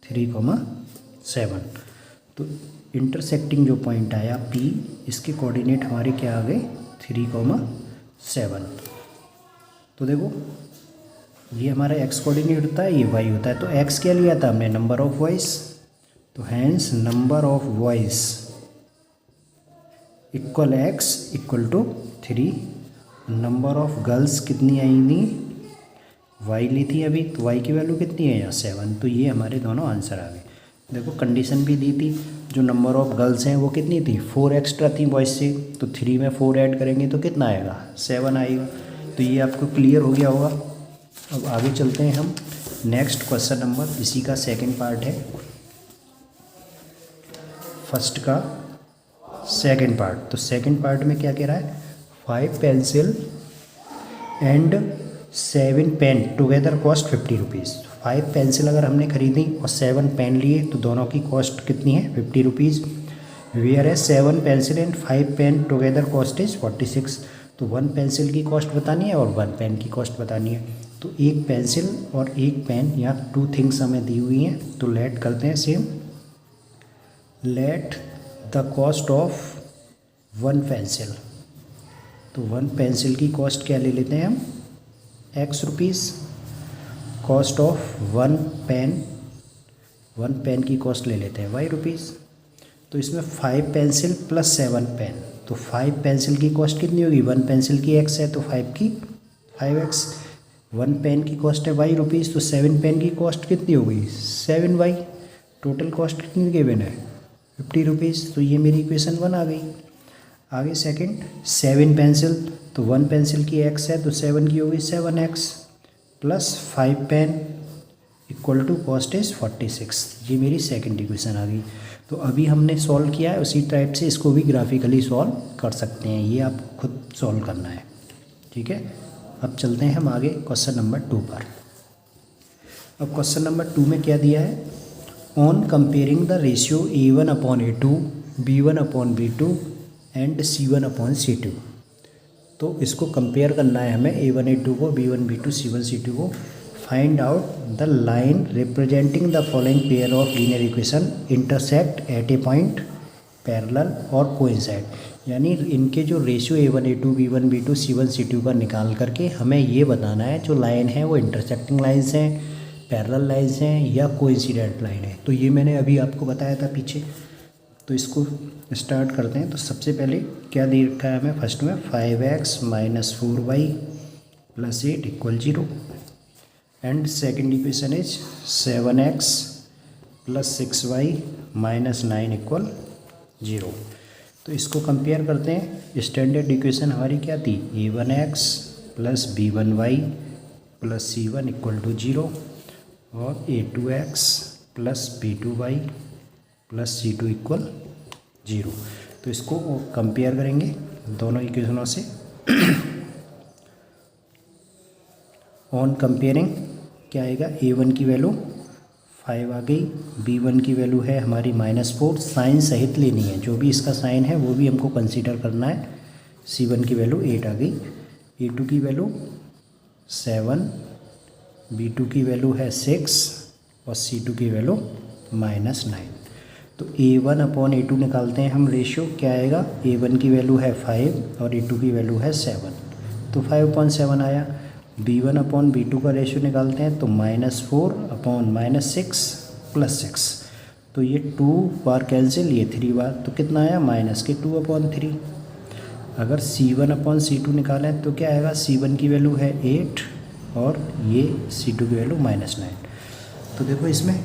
3,7। तो इंटरसेक्टिंग जो पॉइंट आया P, इसके कोऑर्डिनेट हमारे क्या आ गए 3,7। तो देखो ये हमारा x कोऑर्डिनेट होता है, ये y होता है। तो x क्या लिया था हमने, नंबर ऑफ वॉइस। तो hence number of boys equal x equal to 3। Number of girls कितनी आई थी, y ली थी अभी, तो y की वैल्यू कितनी है यहाँ 7। तो ये हमारे दोनों आंसर आ गए। देखो कंडीशन भी दी थी, जो नंबर ऑफ गर्ल्स हैं वो कितनी थी 4 एक्स्ट्रा थी बॉयज़ से, तो 3 में 4 ऐड करेंगे तो कितना आएगा 7 आएगा। तो ये आपको क्लियर हो गया होगा। अब आगे चलते हैं हम नेक्स्ट क्वेश्चन नंबर, इसी का सेकंड पार्ट है, फर्स्ट का सेकंड पार्ट। तो सेकंड पार्ट में क्या कह रहा है, 5 pencil and 7 pen together cost 50 rupees. 5 pencil अगर हमने खरीदी और 7 पेन लिए तो दोनों की कॉस्ट कितनी है 50 रुपीज़। वेयर है 7 pencil and 5 pen together cost is 46। तो 1 पेंसिल की कॉस्ट बतानी है और 1 पेन की कॉस्ट बतानी है। तो एक पेंसिल और एक पेन, यहाँ 2 थिंग्स हमें दी हुई हैं, तो लेट करते हैं same. Let the cost of 1 pencil, तो 1 पेंसिल की कॉस्ट क्या ले लेते हैं हम x rupees. Cost of 1 pen की कॉस्ट ले लेते हैं y रुपीज़। तो इसमें 5 पेंसिल प्लस 7 पेन, तो 5 पेंसिल की कॉस्ट कितनी होगी, 1 पेंसिल की x है तो 5 की 5x। 1 पेन की कॉस्ट है y रुपीज़, तो 7 पेन की कॉस्ट कितनी होगी 7y। टोटल कॉस्ट कितनी गिवन है 50 रुपीज़। तो ये मेरी इक्वेशन 1 आ गई। आगे सेकंड 7 पेंसिल, तो 1 पेंसिल की x है तो 7 की होगी 7x plus 5 pen equal to cost is 46। ये मेरी सेकंड इक्वेशन आ गई। तो अभी हमने सॉल्व किया है, उसी टाइप से इसको भी ग्राफिकली सॉल्व कर सकते हैं, ये आप खुद सॉल्व करना है, ठीक है। अब चलते हैं हम आगे क्वेश्चन नंबर 2 पर। अब क्वेश्चन नंबर 2 में क्या दिया है, on comparing the ratio A1/A2 B1/B2 and C1/C2। तो इसको कंपेयर करना है हमें A1A2 को, B1B2 C1C2 को। Find out the line representing the following pair of linear equation intersect at A point parallel और कोइंसाइड। यानी इनके जो रेशियो A1A2 B1B2 C1C2 का निकाल करके हमें ये बताना है जो लाइन है वो इंटरसेक्टिंग लाइन्स हैं, पैरेलल लाइन्स हैं या कोइंसिडेंट लाइन है। तो ये मैंने अभी आपको बताया था पीछे। तो इसको स्टार्ट करते हैं। तो सबसे पहले क्या दे रखा है हमें, फर्स्ट में 5x minus 4y plus 8 equal 0 and second equation is 7x plus 6y minus 9 equal 0। तो इसको कंपेयर करते हैं। स्टैंडर्ड इक्वेशन हमारी क्या थी, A1x plus B1y plus C1 equal to 0 और A2x plus B2y plus C2 equal 0। तो इसको कंपेयर करेंगे दोनों इक्वेशनों से। ऑन कंपेयरिंग क्या आएगा, A1 की वैल्यू 5 आ गई, B1 की वैल्यू है हमारी -4, साइन सहित लेनी है, जो भी इसका साइन है वो भी हमको कंसीडर करना है। C1 की वैल्यू 8 आ गई, A2 की वैल्यू 7, B2 की वैल्यू है 6 और C2 की वैल्यू -9। तो A1/A2 निकालते हैं हम, रेशियो क्या आएगा, A1 की वैल्यू है 5 और A2 की वैल्यू है 7, तो 5/7 आया। B1/B2 का रेशियो निकालते हैं तो -4/-6 प्लस 6, तो ये 2 बार कैंसिल, ये 3 बार, तो कितना आया -2/3। अगर C1/C2 निकालें तो क्या आएगा, C1 की वैल्यू है 8 और ये C2 की वैल्यू -9। तो देखो इसमें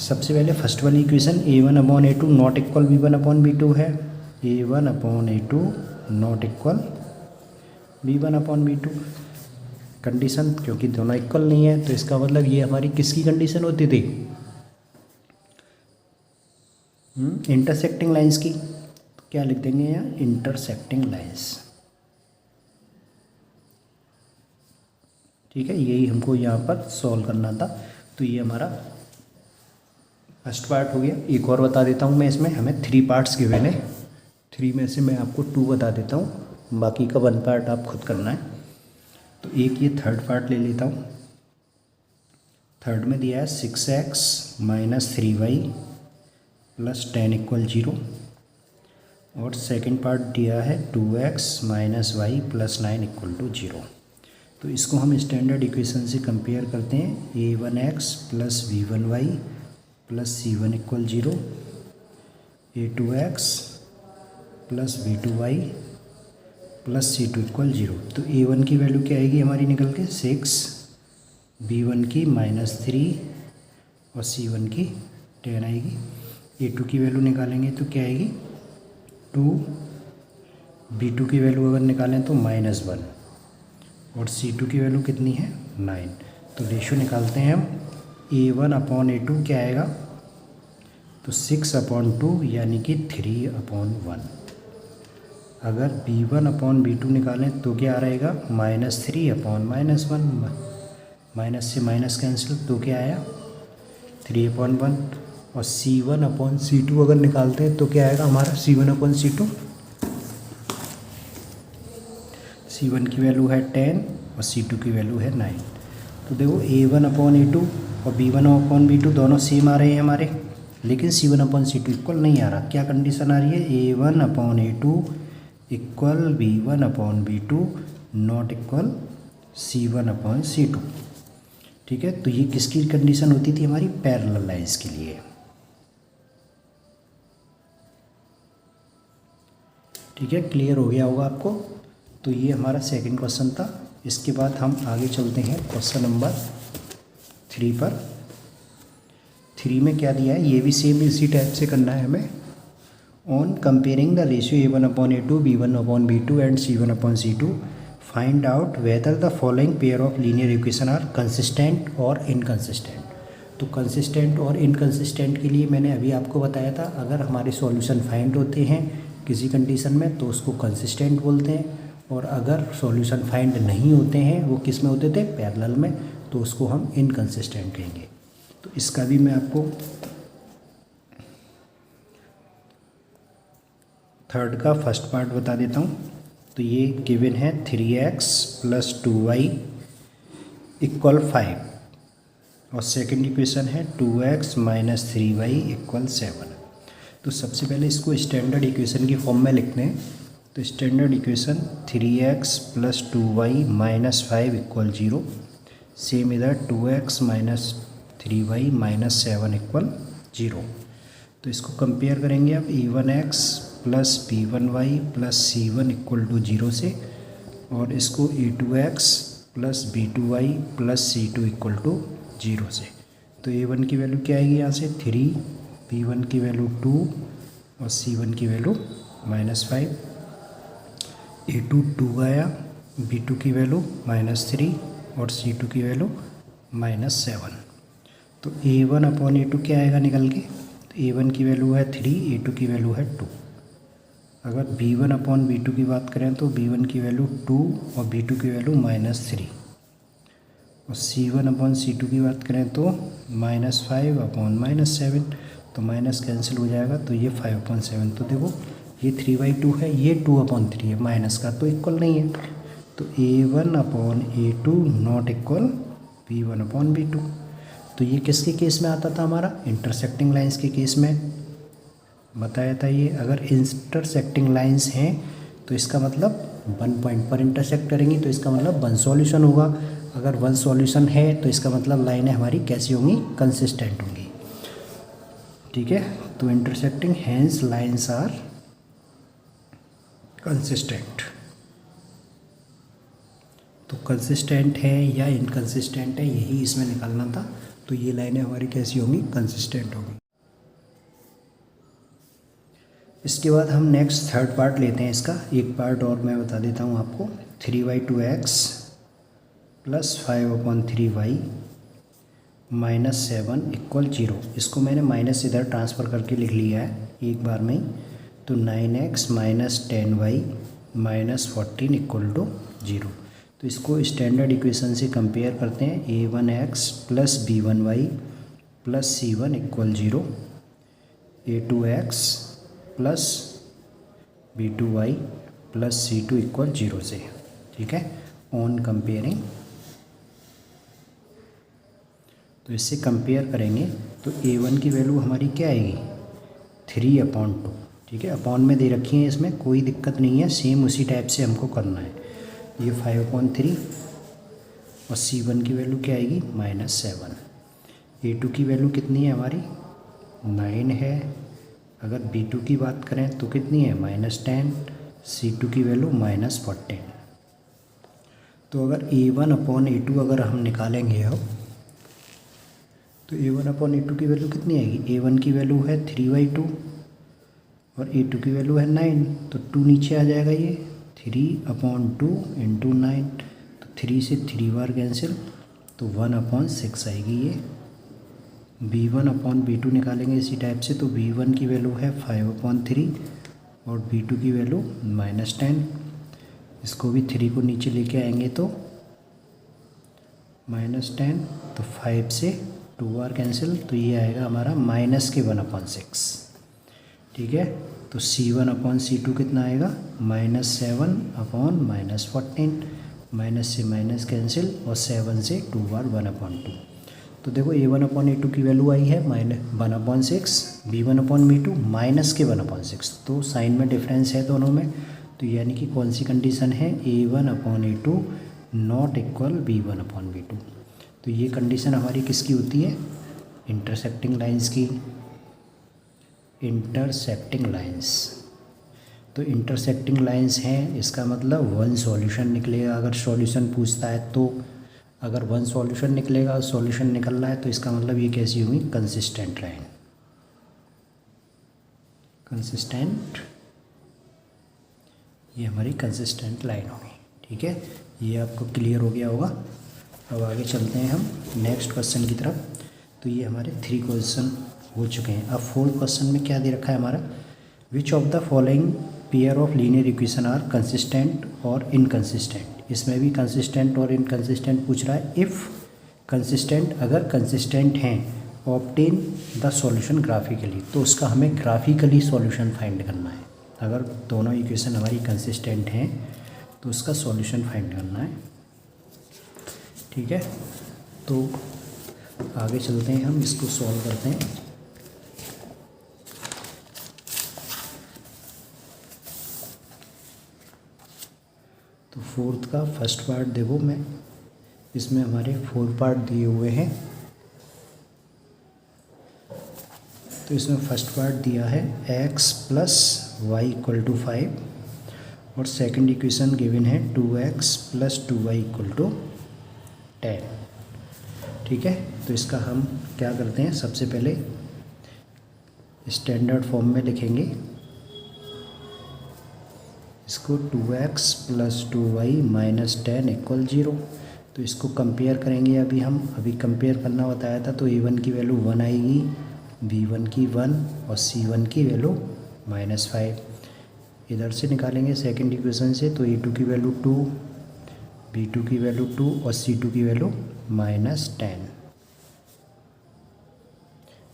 सबसे पहले फर्स्ट वाली equation A1/A2 not equal B1/B2 है, A1/A2 not equal B1/B2 condition, क्योंकि दोनों इक्वल नहीं है तो इसका मतलब ये हमारी किसकी कंडीशन होती थी, इंटरसेक्टिंग लाइंस की। तो क्या लिख देंगे यहाँ, इंटरसेक्टिंग लाइंस, ठीक है। यही हमको यहाँ पर सॉल्व करना था। तो ये हमारा फर्स्ट पार्ट हो गया। एक और बता देता हूँ मैं, इसमें हमें 3 पार्ट्स गिवन है, 3 में से मैं आपको 2 बता देता हूँ, बाकी का 1 पार्ट आप खुद करना है। तो एक ये थर्ड पार्ट ले लेता हूँ। थर्ड में दिया है 6x minus 3y plus 10 equal 0, और सेकंड पार्ट दिया है 2x minus Y plus 9 equal to 0। तो इसको हम स्टैंडर्ड इक्वेशन से कंपेयर करते हैं। a1x plus v1y plus c1 equal 0, a2x plus v2y plus c2 equal 0। तो a1 की वैल्यू क्या आएगी हमारी निकल के 6, b1 की -3 और c1 की 10 आएगी। a2 की वैल्यू निकालेंगे तो क्या आएगी 2, b2 की वैल्यू अगर निकालें तो -1 और c2 की वैल्यू कितनी है 9। तो रेशियो निकालते हैं हम, a1/a2 क्या आएगा तो 6/2 यानी कि 3/1। अगर b1/b2 निकालें तो क्या रहेगा -3/-1, माइनस से माइनस कैंसिल तो क्या आया 3/1। और c1/c2 अगर निकालते हैं तो क्या आएगा हमारा c1/c2, c1 की वैल्यू है 10 और c2 की वैल्यू है 9। तो देखो a1/a2 और b1/b2 दोनों सेम आ रहे हैं हमारे, लेकिन c1/c2 इक्वल नहीं आ रहा। क्या कंडीशन आ रही है a1/a2 equal b1/b2 not equal c1/c2। ठीक है, तो ये किसकी कंडीशन होती थी हमारी पैरेलल लाइंस के लिए। ठीक है, क्लियर हो गया होगा आपको। तो ये हमारा सेकंड क्वेश्चन था। इसके बाद हम आगे चलते हैं क्वेश्चन नंबर 3 पर। 3 में क्या दिया है, ये भी सेम इसी टाइप से करना है हमें। On comparing the ratio a1/a2 b1/b2 and c1/c2 find out whether the following pair of linear equation are consistent और इनकंसिस्टेंट। तो कंसिस्टेंट और इनकंसिस्टेंट के लिए मैंने अभी आपको बताया था, अगर हमारे सॉल्यूशन फाइंड होते हैं किसी कंडीशन में तो उसको कंसिस्टेंट बोलते हैं, और अगर सॉल्यूशन फाइंड नहीं होते हैं, वो किस में होते थे पैरेलल में, तो उसको हम इनकंसिस्टेंट कहेंगे। तो इसका भी मैं आपको थर्ड का फर्स्ट पार्ट बता देता हूँ। तो ये गिवन है 3x प्लस 2y इक्वल 5, और सेकंड इक्वेशन है 2x माइनस 3y इक्वल 7। तो सबसे पहले इसको स्टैंडर्ड इक्वेशन की फॉर्म में लिखते हैं। तो standard equation 3x plus 2y minus 5 equal 0, same इधर 2x minus 3y minus 7 equal 0। तो इसको कंपेयर करेंगे अब a1x plus b1y plus c1 equal to 0 से, और इसको a2x plus b2y plus c2 equal to 0 से। तो a1 की वैल्यू क्या आएगी यहाँ से 3, b1 की वैल्यू 2 और c1 की वैल्यू -5। a2 2 आया, b2 की वैल्यू -3 और c2 की वैल्यू -7। तो a1/a2 क्या आएगा निकल के, तो a1 की वैल्यू है 3, a2 की वैल्यू है 2। अगर b1/b2 की बात करें तो b1 की वैल्यू 2 और b2 की वैल्यू -3, और c1/c2 की बात करें तो -5/-7, तो माइनस कैंसिल हो जाएगा, तो ये 5/7। तो देखो ये 3/2 है, ये 2/3 है, माइनस का तो इक्वल नहीं है। तो a1/a2 नॉट इक्वल b1/b2। तो ये किसके केस में आता था हमारा, इंटरसेक्टिंग लाइंस के केस में बताया था। ये अगर इंटरसेक्टिंग लाइंस हैं तो इसका मतलब 1 पॉइंट पर इंटरसेक्ट करेंगी, तो इसका मतलब 1 सॉल्यूशन होगा। अगर 1 सॉल्यूशन है तो इसका मतलब लाइनें हमारी कैसी होंगी, कंसिस्टेंट होंगी। ठीक है, तो intersecting hence lines are consistent. तो कंसिस्टेंट है या इनकंसिस्टेंट है, यही इसमें निकालना था। तो ये लाइनें हमारी कैसी होंगी, कंसिस्टेंट होंगी। इसके बाद हम नेक्स्ट थर्ड पार्ट लेते हैं इसका। एक पार्ट और मैं बता देता हूँ आपको, 3y2x plus 5/3y minus 7 equal 0। इसको मैंने माइनस इधर ट्रांसफ़र करके लिख लिया है एक बार में ही। तो 9x minus 10y minus 14 equal to 0। तो इसको स्टैंडर्ड इक्वेशन से कंपेयर करते हैं। a1x plus b1y plus c1 equal 0, a2x plus b2y plus c2 equal 0 से। ठीक है, ऑन कंपेयरिंग। तो इससे कंपेयर करेंगे तो a1 की वैल्यू हमारी क्या आएगी, 3/2, ठीक है। अपॉन में दे रखी है, इसमें कोई दिक्कत नहीं है, सेम उसी टाइप से हमको करना है। ये 5/3 और C1 की वैल्यू क्या आएगी -7। A2 की वैल्यू कितनी है हमारी 9 है। अगर B2 की बात करें तो कितनी है -10। C2 की वैल्यू -14। तो अगर A1/A2 अगर हम निकालेंगे अब, तो A1/A2 की वैल्यू कितनी आएगी। A1 की वैल्यू है 3/2 और A2 की वैल्यू है 9, तो 2 नीचे आ जाएगा। ये 3/2 × 9, तो 3 से 3 बार कैंसिल, तो 1/6 आएगी ये। B1/B2 निकालेंगे इसी टाइप से, तो B1 की वैल्यू है 5/3 और B2 की वैल्यू -10। इसको भी 3 को नीचे लेके आएंगे तो -10, तो 5 से 2 बार कैंसिल, तो ये आएगा हमारा -1/6, ठीक है। तो C1/C2 कितना आएगा -7/-14, माइनस से माइनस कैंसिल और 7 से 2 बार 1/2। तो देखो A1/A2 की वैल्यू आई है -1/6, B1/B2 -1/6, तो साइन में डिफरेंस है दोनों में। तो यानी कि कौन सी कंडीशन है A1/A2 नॉट इक्वल B1/B2। तो ये कंडीशन हमारी किसकी होती है इंटरसेक्टिंग लाइंस की। इंटरसेक्टिंग लाइंस, तो इंटरसेक्टिंग लाइंस हैं, इसका मतलब वन सॉल्यूशन निकलेगा। अगर सॉल्यूशन पूछता है तो अगर वन सॉल्यूशन निकलेगा, सॉल्यूशन निकल रहा है, तो इसका मतलब ये कैसी हुई कंसिस्टेंट लाइन। कंसिस्टेंट, ये हमारी कंसिस्टेंट लाइन होगी, ठीक है। ये आपको क्लियर हो गया होगा। अब आगे चलते हैं हम नेक्स्ट क्वेश्चन की तरफ। तो ये हमारे 3 क्वेश्चन हो चुके हैं। अब 4th क्वेश्चन में क्या दे रखा है हमारा, which of the following pair of linear equation are consistent और इनकंसिस्टेंट। इसमें भी कंसिस्टेंट और इनकंसिस्टेंट पूछ रहा है। इफ़ कंसिस्टेंट, अगर कंसिस्टेंट हैं, ऑब्टेन द सॉल्यूशन ग्राफिकली, तो उसका हमें ग्राफिकली सॉल्यूशन फाइंड करना है। अगर दोनों इक्वेशन हमारी कंसिस्टेंट हैं तो उसका सॉल्यूशन फाइंड करना है, ठीक है। तो आगे चलते हैं, हम इसको सॉल्व करते हैं। तो 4th का फर्स्ट पार्ट देखो, मैं इसमें हमारे 4 पार्ट दिए हुए हैं। तो इसमें फर्स्ट पार्ट दिया है x + y = 5 और सेकंड इक्वेशन गिवन है 2x + 2y = 10, ठीक है। तो इसका हम क्या करते हैं, सबसे पहले स्टैंडर्ड फॉर्म में लिखेंगे इसको। 2x + 2y - 10 = 0। तो इसको कंपेयर करेंगे। अभी कंपेयर करना बताया था। तो A1 की वैल्यू 1 आएगी, B1 की 1 और C1 की वैल्यू -5। इधर से निकालेंगे सेकंड इक्वेशन से, तो A2 की वैल्यू 2, B2 की वैल्यू 2 और C2 की वैल्यू -10,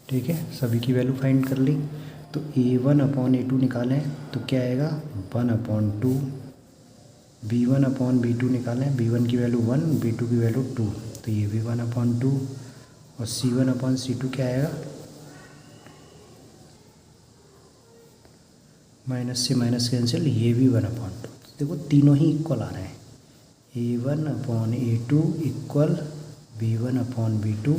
ठीक है। सभी की वैल्यू फाइंड कर ली। तो A1/A2 निकालें तो क्या आएगा 1/2, B1/B2 निकालें, B1 की वैल्यू 1, B2 की वैल्यू 2, तो ये भी 1/2 और C1/C2 क्या आएगा, माइनस से माइनस कैंसिल, ये भी 1/2। देखो तीनों ही इक्वल आ रहे हैं। A1/A2 equal B1/B2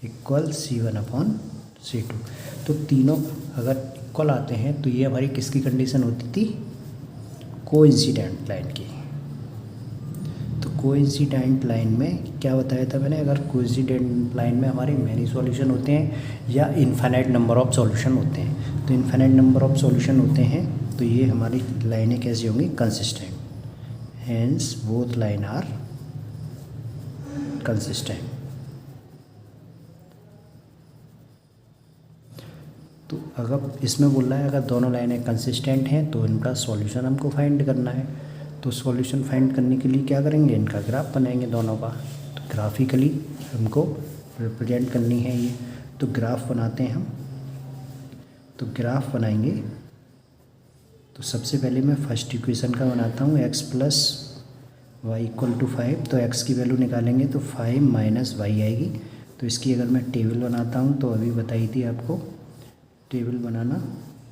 equal C1/C2। तो तीनों अगर इक्वल आते हैं तो ये हमारी किसकी कंडीशन होती थी, कोइंसिडेंट लाइन की। तो कोइंसिडेंट लाइन में क्या बताया था मैंने, अगर कोइंसिडेंट लाइन में हमारे मैनी सॉल्यूशन होते हैं या इनफाइनाइट नंबर ऑफ सॉल्यूशन होते हैं, तो इनफाइनाइट नंबर ऑफ सॉल्यूशन होते हैं तो ये हमारी लाइनें कैसी होंगी, consistent. Hence both line are consistent. तो अगर इसमें बोल रहा है अगर दोनों लाइनें कंसिस्टेंट हैं तो इनका सॉल्यूशन हमको फाइंड करना है। तो सॉल्यूशन फाइंड करने के लिए क्या करेंगे, इनका ग्राफ बनाएंगे दोनों का। तो ग्राफिकली हमको रिप्रेजेंट करनी है ये। तो ग्राफ बनाते हैं हम। तो ग्राफ बनाएंगे तो सबसे पहले मैं फर्स्ट इक्वेशन का बनाता हूँ, x + y = 5। तो x की वैल्यू निकालेंगे तो 5 - y आएगी। तो इसकी अगर मैं टेबल बनाता हूँ तो अभी बताई थी आपको, टेबल बनाना।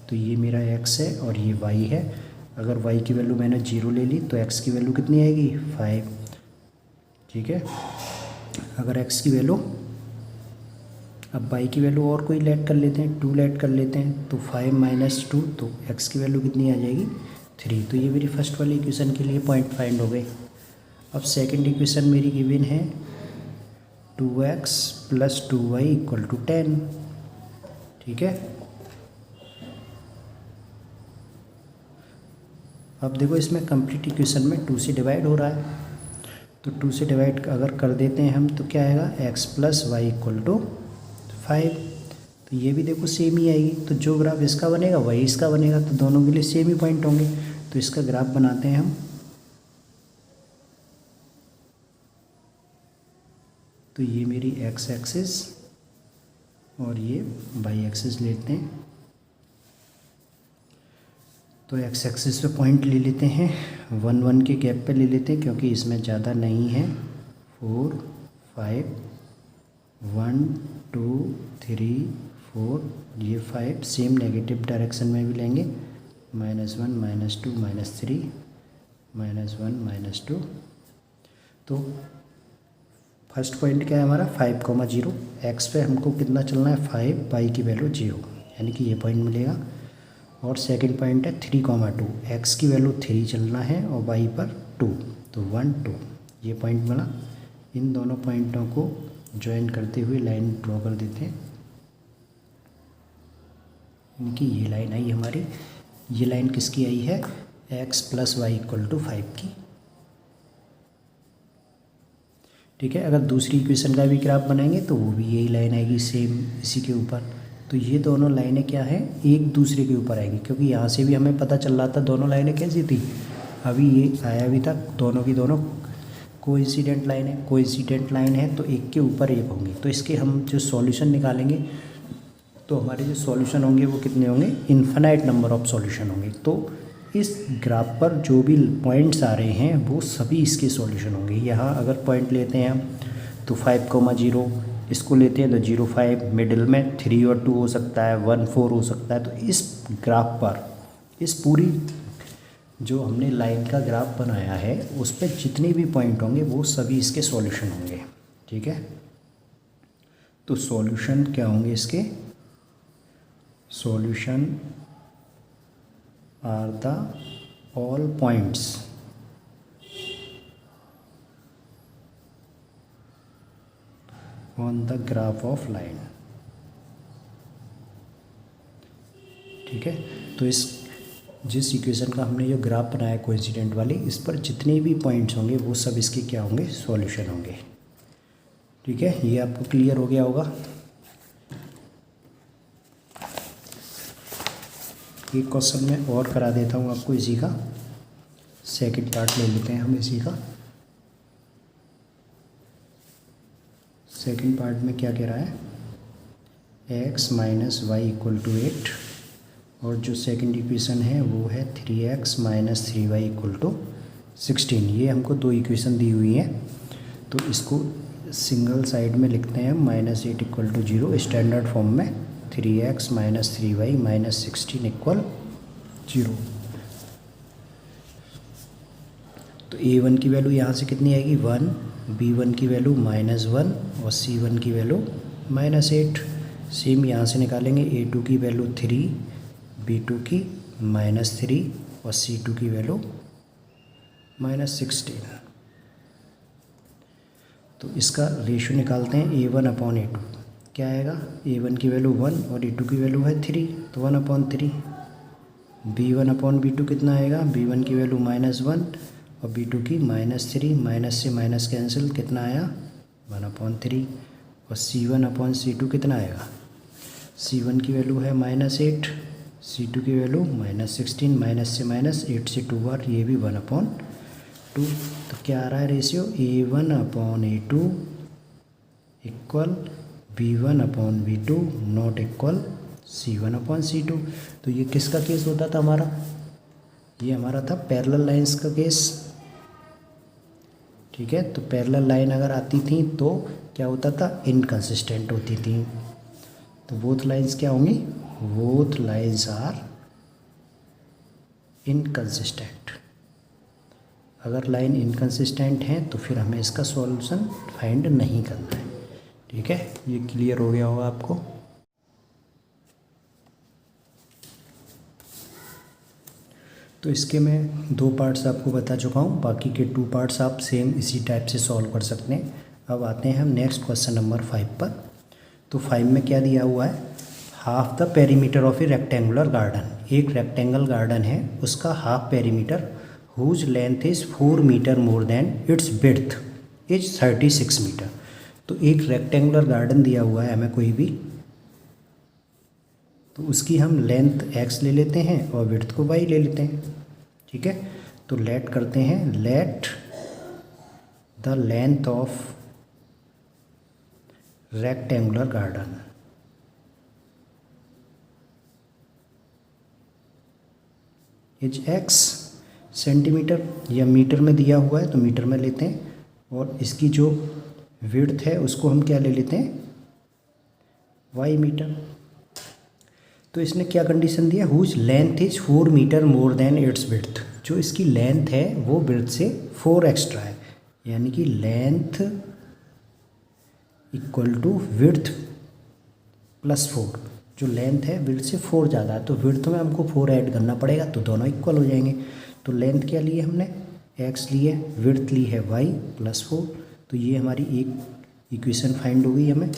तो ये मेरा x है और ये y है। अगर y की वैल्यू मैंने 0 ले ली तो x की वैल्यू कितनी आएगी 5। ठीक है, अगर x की वैल्यू, अब y की वैल्यू और कोई लेट कर लेते हैं, 2 लेट कर लेते हैं, तो 5 माइनस 2, तो x की वैल्यू कितनी आ जाएगी 3। तो ये मेरी फर्स्ट वाली इक्वेशन के लिए पॉइंट फाइंड हो गए। अब सेकंड इक्वेशन मेरी गिवन है 2x plus 2y equal to 10। ठीक है, अब देखो इसमें कंप्लीट इक्वेशन में 2 से डिवाइड हो रहा है, तो 2 से डिवाइड अगर कर देते हैं हम तो क्या आएगा x plus Y equal to 5। तो ये भी देखो सेम ही आएगी, तो जो ग्राफ इसका बनेगा वही इसका बनेगा, तो दोनों के लिए सेम ही पॉइंट होंगे। तो इसका ग्राफ बनाते हैं हम। तो ये मेरी x एक्सिस और ये y एक्सिस लेते हैं। तो x एक्सिस पे पॉइंट ले लेते हैं, 1 1 के गैप पे ले लेते हैं क्योंकि इसमें ज़्यादा नहीं है। 4 5 1 2 3 4, ये 5 सेम नेगेटिव डायरेक्शन में भी लेंगे, -1 -2 -3 -1 -2। तो फर्स्ट पॉइंट क्या है हमारा 5,0, एक्स पे हमको कितना चलना है 5, वाई की वैल्यू 0, यानी कि ये पॉइंट मिलेगा। और सेकंड पॉइंट है 3,2, एक्स की वैल्यू 3 चलना है और वाई पर 2, तो 1 2, ये पॉइंट मिला। इन दोनों पॉइंटों को ज्वाइन करते हुए लाइन ड्रॉ कर देते हैं, यानी कि ये लाइन आई हमारी। ये लाइन किसकी आई है x plus Y equal to 5 की। ठीक है, अगर दूसरी इक्वेशन का भी ग्राफ बनाएंगे तो वो भी यही लाइन आएगी सेम इसी के ऊपर। तो ये दोनों लाइनें क्या है एक दूसरे के ऊपर आएगी, क्योंकि यहाँ से भी हमें पता चल रहा था दोनों लाइनें कैसी थी, अभी ये आया भी था, दोनों की दोनों कोइंसिडेंट लाइन है। कोइंसिडेंट लाइन है तो एक के ऊपर एक होंगी, तो इसके हम जो सॉल्यूशन निकालेंगे तो हमारे जो सॉल्यूशन होंगे वो कितने होंगे, इन्फिनाइट नंबर ऑफ सॉल्यूशन होंगे। तो इस ग्राफ पर जो भी पॉइंट्स आ रहे हैं वो सभी इसके सॉल्यूशन होंगे। यहाँ अगर पॉइंट लेते हैं हम तो 5,0, इसको लेते हैं तो 0 5, मिडिल में 3 और 2 हो सकता है, 1 4 हो सकता है। तो इस ग्राफ पर इस पूरी जो हमने लाइन का ग्राफ बनाया है उस पर जितने भी पॉइंट होंगे वो सभी इसके सॉल्यूशन होंगे। ठीक है, तो सॉल्यूशन क्या होंगे इसके, solution are the all points on the graph of line. ठीक है, तो इस जिस इक्वेशन का हमने जो ग्राफ बनाया कोइंसिडेंट वाली, इस पर जितने भी पॉइंट्स होंगे वो सब इसके क्या होंगे, सॉल्यूशन होंगे। ठीक है, ये आपको क्लियर हो गया होगा। एक क्वेश्चन में और करा देता हूँ आपको इसी का, सेकंड पार्ट ले लेते हैं हम इसी का। सेकंड पार्ट में क्या कह रहा है, x minus Y equal to 8, और जो सेकंड इक्वेशन है वो है 3x minus 3y equal to 16। ये हमको दो इक्वेशन दी हुई हैं, तो इसको सिंगल साइड में लिखते हैं -8 इक्वल टू 0, स्टैंडर्ड फॉर्म में 3x minus 3y minus 16 equal 0। तो a1 की वैल्यू यहाँ से कितनी आएगी 1, b1 की वैल्यू -1 और c1 की वैल्यू -8। सेम यहाँ से निकालेंगे, a2 की वैल्यू 3, b2 की -3 और c2 की वैल्यू -16। तो इसका रेशियो निकालते हैं a1 अपॉन a2, क्या आएगा, a1 की वैल्यू 1 और a2 की वैल्यू है 3, तो 1/3। b1 अपॉन b2 कितना आएगा, b1 की वैल्यू -1 और b2 की -3, माइनस से माइनस कैंसिल, कितना आया 1/3। और c1 अपॉन c2 कितना आएगा, c1 की वैल्यु है -8, c2 की वैल्यू -16, माइनस से माइनस 8 से 2 बार, ये भी 1/2। तो क्या आ रहा है ratio, a1 upon a2 equal b1 upon b2 not equal c1 upon c2। तो ये किसका केस होता था हमारा, ये हमारा था पैरेलल लाइंस का केस। ठीक है, तो पैरेलल लाइन अगर आती थी तो क्या होता था, इनकंसिस्टेंट होती थी। तो बोथ लाइंस क्या होंगी, बोथ लाइन्स आर इनकंसिस्टेंट। अगर लाइन इनकंसिस्टेंट है तो फिर हमें इसका सॉल्यूशन फाइंड नहीं करना है। ठीक है, ये क्लियर हो गया होगा आपको। तो इसके मैं 2 पार्ट्स आपको बता चुका हूँ, बाकी के 2 पार्ट्स आप सेम इसी टाइप से सॉल्व कर सकते हैं। अब आते हैं हम नेक्स्ट क्वेश्चन नंबर 5 पर। तो 5 में क्या दिया हुआ है, half the perimeter of a rectangular garden. एक रेक्टेंगल गार्डन है, उसका half perimeter whose length is 4 meter more than its width is 36 meter. तो एक रेक्टेंगुलर गार्डन दिया हुआ है हमें कोई भी, तो उसकी हम लेंथ x ले लेते हैं और विड्थ को y ले लेते हैं। ठीक है, तो लेट करते हैं, let the length of rectangular garden is x centimetre, या मीटर में दिया हुआ है तो मीटर में लेते हैं, और इसकी जो विड्थ है उसको हम क्या ले लेते हैं, y मीटर। तो इसने क्या कंडीशन दिया, whose length is 4 meter more than its width. जो इसकी लेंथ है वो विड्थ से 4 एक्स्ट्रा है, यानी कि length equal to width plus 4। जो लेंथ है विड्थ से 4 ज़्यादा है, तो विड्थ में हमको 4 ऐड करना पड़ेगा, तो दोनों इक्वल हो जाएंगे। तो लेंथ क्या ली है हमने, x ली है, विड्थ ली है y प्लस 4। तो ये हमारी एक इक्वेशन फाइंड हो गई हमें,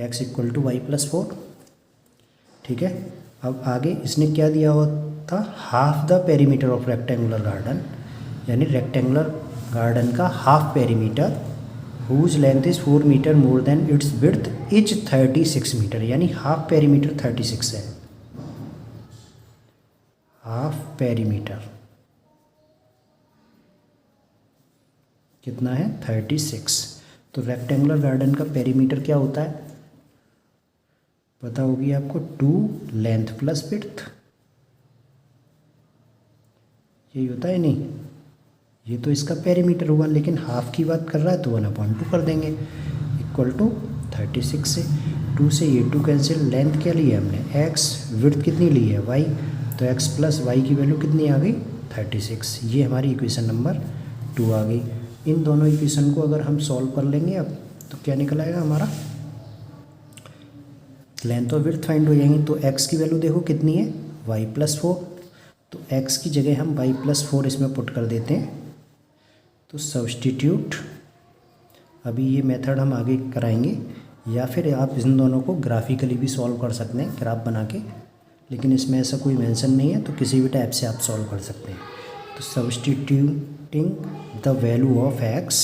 x equal to y plus 4। ठीक है, अब आगे इसने क्या दिया हुआ था, half the perimeter of rectangular garden, यानी रेक्टेंगुलर गार्डन का half perimeter whose length is 4 meter more than its width is 36 meter, यानी हाफ पेरीमीटर 36 है। हाफ पेरीमीटर कितना है, 36। तो रेक्टेंगुलर गार्डन का पेरीमीटर क्या होता है, पता होगी आपको, 2 लेंथ प्लस विड्थ, यही होता है। नहीं, ये तो इसका पेरीमीटर हुआ, लेकिन हाफ की बात कर रहा है तो 1/2 कर देंगे, इक्वल टू 36 से 2 से ये 2 कैंसिल। लेंथ क्या ली है हमने, x, विड्थ कितनी ली है y, तो x प्लस वाई की वैल्यू कितनी आ गई, 36। ये हमारी इक्वेशन नंबर 2 आ गई। इन दोनों इक्वेशन को अगर हम सॉल्व कर लेंगे अब, तो क्या निकल आएगा हमारा, लेंथ और विड्थ फाइंड हो जाएंगे। तो x की वैल्यू देखो कितनी है, y प्लस 4। तो x की जगह हम y प्लस 4 इसमें पुट कर देते हैं। तो सब्सटीट्यूट, अभी ये मेथड हम आगे कराएंगे, या फिर आप इन दोनों को ग्राफिकली भी सॉल्व कर सकते हैं ग्राफ बना के, लेकिन इसमें ऐसा कोई मेंशन नहीं है, तो किसी भी टाइप से आप सॉल्व कर सकते हैं। तो substituting the value of x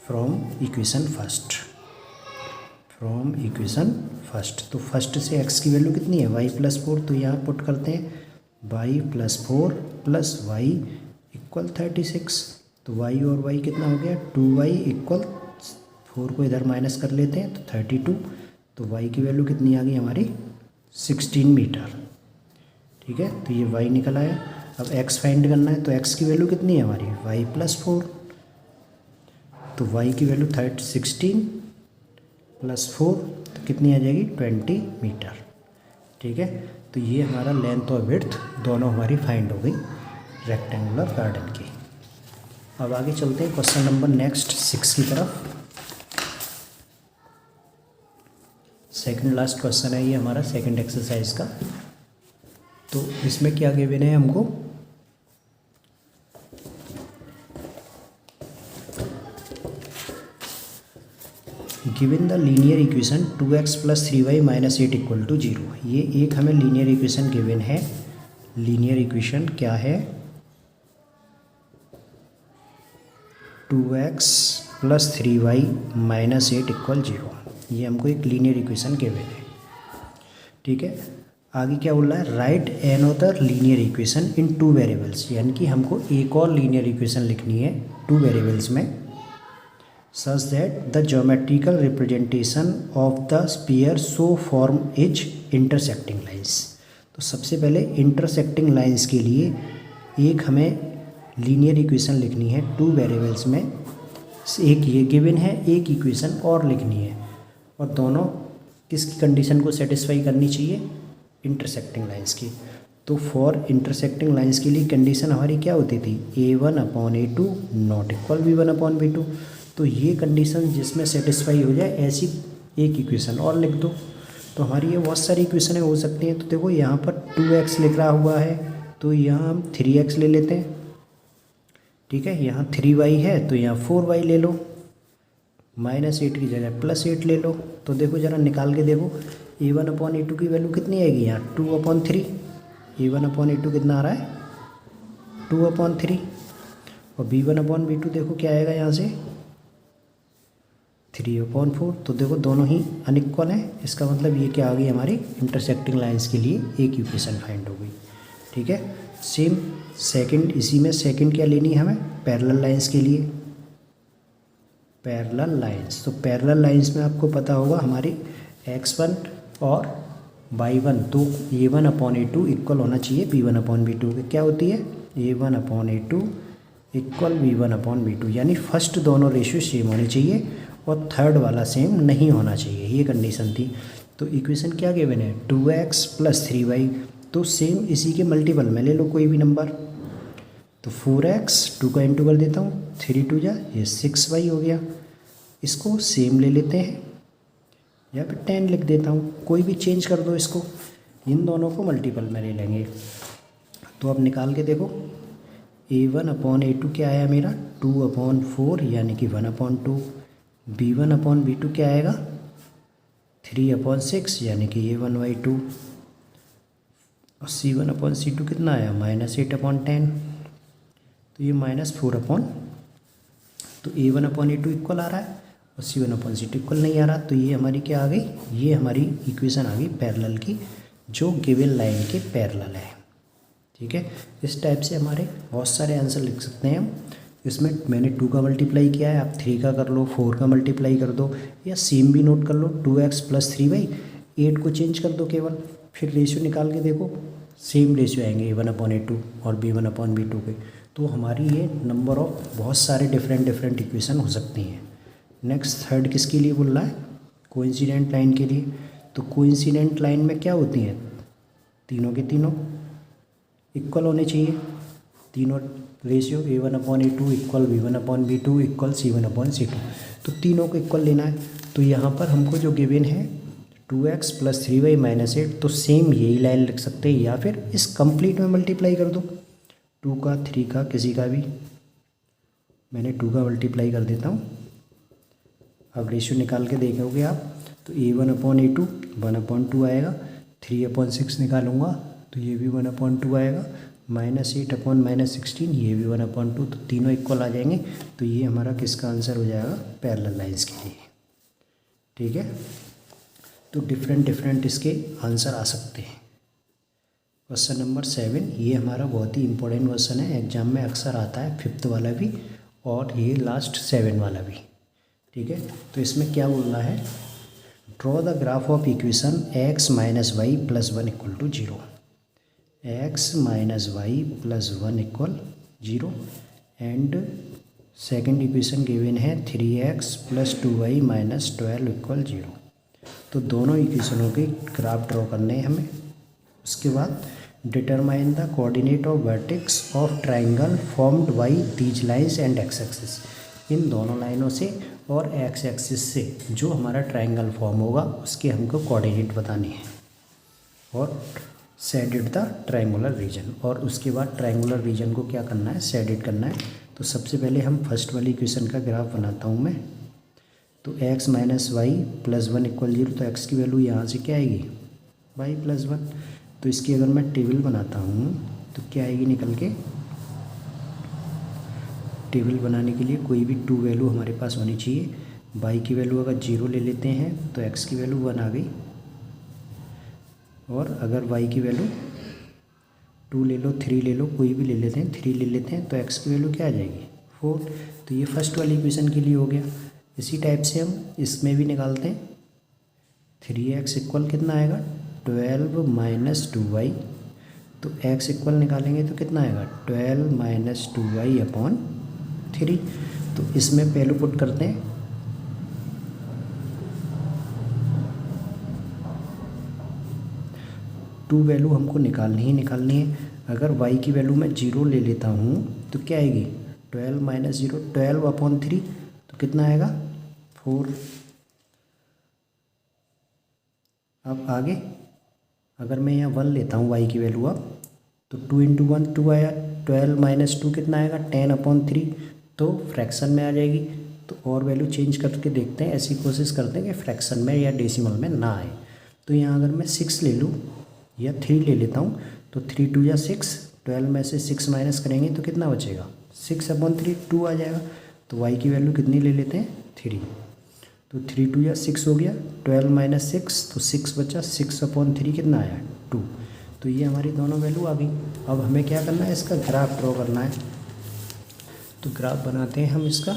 from equation first, from equation first. तो फर्स्ट से x की वैल्यू कितनी है, y प्लस 4, तो यहाँ पुट करते हैं y plus 4 plus y equal 36। तो y और y कितना हो गया, 2y इक्वल 4 को इधर माइनस कर लेते हैं तो 32। तो y की वैल्यू कितनी आ गई हमारी, 16 मीटर। ठीक है, तो ये y निकल आया। अब x फाइंड करना है, तो x की वैल्यू कितनी है हमारी, y प्लस 4। तो y की वैल्यू 16 प्लस 4 तो कितनी आ जाएगी, 20 मीटर। ठीक है, तो ये हमारा लेंथ और विड्थ दोनों हमारी फाइंड हो गई रेक्टेंगुलर गार्डन की। अब आगे चलते हैं क्वेश्चन नंबर नेक्स्ट 6 की तरफ। सेकंड लास्ट क्वेश्चन है ये हमारा, सेकंड एक्सरसाइज का। तो इसमें क्या गिवन है हमको, given the linear equation 2x plus 3y minus 8 equal to 0। ये एक हमें लीनियर इक्वेशन गिवन है। लीनियर इक्वेशन क्या है, 2x plus 3y minus 8 equal 0। ये हमको एक लीनियर इक्वेशन गिवन है। ठीक है, आगे क्या बोल रहा है, right another linear equation in 2 variables, यानी कि हमको एक और लीनियर इक्वेशन लिखनी है 2 वेरिएबल्स में, such that the geometrical representation of the sphere so form is intersecting lines। तो सबसे पहले intersecting lines के लिए एक हमें लीनियर इक्वेशन लिखनी है 2 वेरिएबल्स में। एक ये गिवन है, एक इक्वेशन और लिखनी है, और दोनों किसकी कंडीशन को सेटिस्फाई करनी चाहिए, इंटरसेक्टिंग लाइंस की। तो फॉर इंटरसेक्टिंग लाइंस के लिए कंडीशन हमारी क्या होती थी, A1/A2 नॉट इक्वल B1/B2। तो ये कंडीशन जिसमें सेटिस्फाई हो जाए ऐसी एक इक्वेशन और लिख दो। तो हमारी ये बहुत सारी इक्वेशनें हो सकती हैं। तो देखो यहाँ पर 2x लिख रहा हुआ है, तो यहाँ हम 3x ले लेते हैं, ठीक है। यहाँ 3y है तो यहाँ 4y ले लो, -8 की जगह +8 ले लो। तो देखो ज़रा निकाल के देखो, A1/A2 की वैल्यू कितनी आएगी, यहाँ 2/3। A1/A2 कितना आ रहा है, 2/3। और B1/B2 देखो क्या आएगा यहाँ से, 3/4। तो देखो दोनों ही अनइक्वल हैं, इसका मतलब ये क्या आ गई, हमारी इंटरसेक्टिंग लाइंस के लिए एक इक्वेशन फाइंड हो गई, ठीक है। सेम सेकंड, इसी में सेकंड क्या लेनी है हमें, पैरेलल लाइंस के लिए, पैरेलल लाइंस। तो पैरेलल लाइंस में आपको पता होगा हमारी x1 और y1 तो A1/A2 इक्वल होना चाहिए B1/B2 के। क्या होती है, A1/A2 इक्वल B1/B2, यानी फर्स्ट दोनों रेशियो सेम होने चाहिए और थर्ड वाला सेम नहीं होना चाहिए, ये कंडीशन थी। तो इक्वेशन क्या गिवन है, 2x + 3y। तो सेम इसी के मल्टीपल में ले लो कोई भी नंबर। तो 4x 2 का इंटू कर देता हूँ, 3 2 जा ये 6y हो गया। इसको सेम ले लेते हैं या फिर 10 लिख देता हूँ, कोई भी चेंज कर दो इसको, इन दोनों को मल्टीपल में ले लेंगे। तो अब निकाल के देखो, A1/A2 क्या आया मेरा, 2/4 यानी कि 1/2। B1/B2 क्या आएगा, 3/6 यानी कि A1/2। और C1/C2 कितना आया, -8/10। तो ये -4 तो A1/A2 इक्वल आ रहा है और C1/C2 इक्वल नहीं आ रहा। तो ये हमारी क्या आ गई, ये हमारी इक्वेशन आ गई पैरेलल की, जो गिवन लाइन के पैरेलल है, ठीक है। इस टाइप से हमारे बहुत सारे आंसर लिख सकते हैं हम। इसमें मैंने 2 का मल्टीप्लाई किया है, आप 3 का कर लो, 4 का मल्टीप्लाई कर दो, या सेम भी नोट कर लो, 2x + 3y, 8 को चेंज कर दो केवल, फिर रेशियो निकाल के देखो, सेम रेशियो आएंगे A1/A2 और B1/B2 के। तो हमारी ये नंबर ऑफ बहुत सारे डिफरेंट इक्वेशन हो सकती हैं। नेक्स्ट थर्ड किसके लिए बोल रहा है, कोइंसिडेंट लाइन के लिए। तो कोइंसिडेंट लाइन में क्या होती हैं, तीनों के तीनों इक्वल होने चाहिए, तीनों ratio A1/A2 equal B1/B2 equal C1/C2। तो तीनों को इक्वल लेना है। तो यहाँ पर हमको जो गिवन है 2x + 3y -8, तो सेम यही लाइन लिख सकते हैं, या फिर इस कंप्लीट में मल्टीप्लाई कर दो, 2 का 3 का किसी का भी। मैंने 2 का मल्टीप्लाई कर देता हूँ। अब रेशियो निकाल के देखोगे आप, तो A1/A2 1/2 आएगा, 3/6 निकालूंगा तो ये भी 1/2 आएगा, -8/16 ये भी 1/2। तो तीनों इक्वल आ जाएंगे। तो ये हमारा किसका आंसर हो जाएगा, पैरेलल लाइंस के लिए, ठीक है। तो डिफरेंट इसके आंसर आ सकते हैं। क्वेश्चन नंबर 7, ये हमारा बहुत ही इंपॉर्टेंट क्वेश्चन है, एग्जाम में अक्सर आता है, 5th वाला भी और ये लास्ट 7 वाला भी, ठीक है। तो इसमें क्या बोलना है, draw the graph of equation x - y + 1 = 0। x - y + 1 = 0 and second equation given है 3x + 2y - 12 = 0। तो दोनों इक्वेशनों के ग्राफ ड्रॉ करने हैं हमें। उसके बाद determine the coordinate of vertex of triangle formed by these lines and X axis. इन दोनों लाइनों से और एक्स एक्सिस से जो हमारा ट्राइंगल फॉर्म होगा उसके हमको कोऑर्डिनेट बताने हैं, और शेडेड द ट्रायंगुलर रीजन। और उसके बाद ट्रायंगुलर रीजन को क्या करना है, शेडेड करना है। तो सबसे पहले हम फर्स्ट वाली इक्वेशन का ग्राफ बनाता हूँ मैं। तो x - y + 1 = 0, तो x की वैल्यू यहाँ से क्या आएगी, y + 1। तो इसकी अगर मैं टेबल बनाता हूँ तो क्या आएगी निकल के, टेबल बनाने के लिए कोई भी 2 वैल्यू हमारे पास होनी चाहिए। y की वैल्यू अगर 0 ले लेते हैं तो x की वैल्यू 1 आ गई, और अगर y की वैल्यू 2 ले लो, 3 ले लो, कोई भी ले लेते हैं, 3 ले लेते हैं, तो x की वैल्यू क्या आ जाएगी, 4। तो ये फर्स्ट वाली इक्वेशन के लिए हो गया। इसी टाइप से हम इसमें भी निकालते हैं। 3x इक्वल कितना आएगा, 12 - 2y। तो x इक्वल निकालेंगे तो कितना आएगा, 12 - 2y/3। तो इसमें पहले पुट करते हैं, टू वैल्यू हमको निकालनी है। अगर y की वैल्यू मैं 0 ले लेता हूँ तो क्या आएगी, 12 माइनस 0, 12/3, तो कितना आएगा 4। अब आगे अगर मैं यहाँ 1 लेता हूँ y की वैल्यू अब, तो 2 इंटू 1 2 आया, 12 माइनस 2 कितना आएगा 10/3, तो फ्रैक्शन में आ जाएगी। तो और वैल्यू चेंज करके देखते हैं, ऐसी कोशिश करते हैं कि फ्रैक्शन में या डेसिमल में ना आए। तो यहाँ अगर मैं 6 ले लूँ या 3 ले लेता हूँ, तो 3 2 या 6, 12 में से 6 माइनस करेंगे तो कितना बचेगा 6/3, 2 आ जाएगा। तो y की वैल्यू कितनी ले लेते हैं 3, तो 3 2 या 6 हो गया, 12 माइनस 6 तो 6 बचा, 6/3 कितना आया 2। तो ये हमारी दोनों वैल्यू आ गई। अब हमें क्या करना है, इसका ग्राफ ड्रॉ करना है। तो ग्राफ बनाते हैं हम इसका।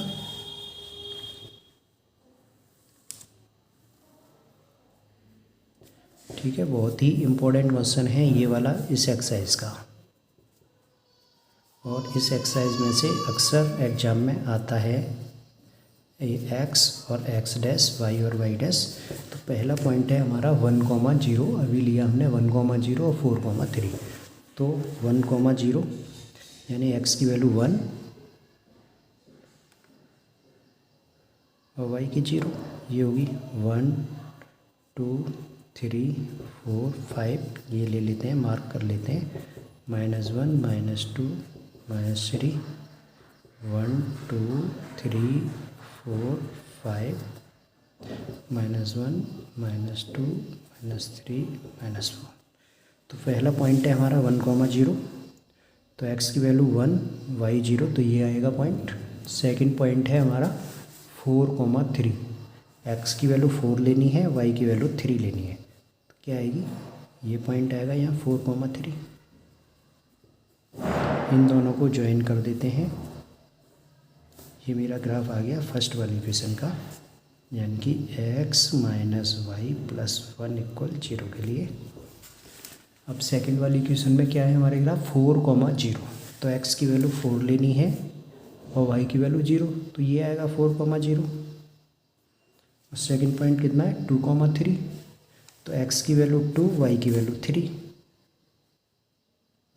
ठीक है, बहुत ही इम्पोर्टेंट क्वेश्चन है ये वाला इस एक्सरसाइज का, और इस एक्सरसाइज में से अक्सर एग्जाम में आता है एक्स और एक्स डैश, वाई और वाई डैश। तो पहला पॉइंट है हमारा 1,0, अभी लिया हमने 1,0 और 4,3। तो 1,0 यानी एक्स की वैल्यू 1 और वाई की 0, ये होगी 1 2 3 4 5, ये ले लेते हैं, मार्क कर लेते हैं, -1 -2 -3, 1 2 3 4 5, -1 -2 -3 -4। तो पहला पॉइंट है हमारा 1,0, तो x की वैल्यू 1 y 0, तो ये आएगा पॉइंट। सेकंड पॉइंट है हमारा 4,3, x की वैल्यू 4 लेनी है, y की वैल्यू 3 लेनी है, तो क्या आएगी, ये पॉइंट आएगा यहाँ 4,3। इन दोनों को ज्वाइन कर देते हैं, ये मेरा ग्राफ आ गया फर्स्ट वाली इक्वेशन का, यानी कि x माइनस वाई प्लस 1 = 0 के लिए। अब सेकंड वाली इक्वेशन में क्या है हमारे ग्राफ 4,0, तो x की वैल्यू 4 लेनी है और y की वैल्यू 0, तो ये आएगा 4,0। और सेकंड पॉइंट कितना है 2,3, तो x की वैल्यू 2, y की वैल्यू 3,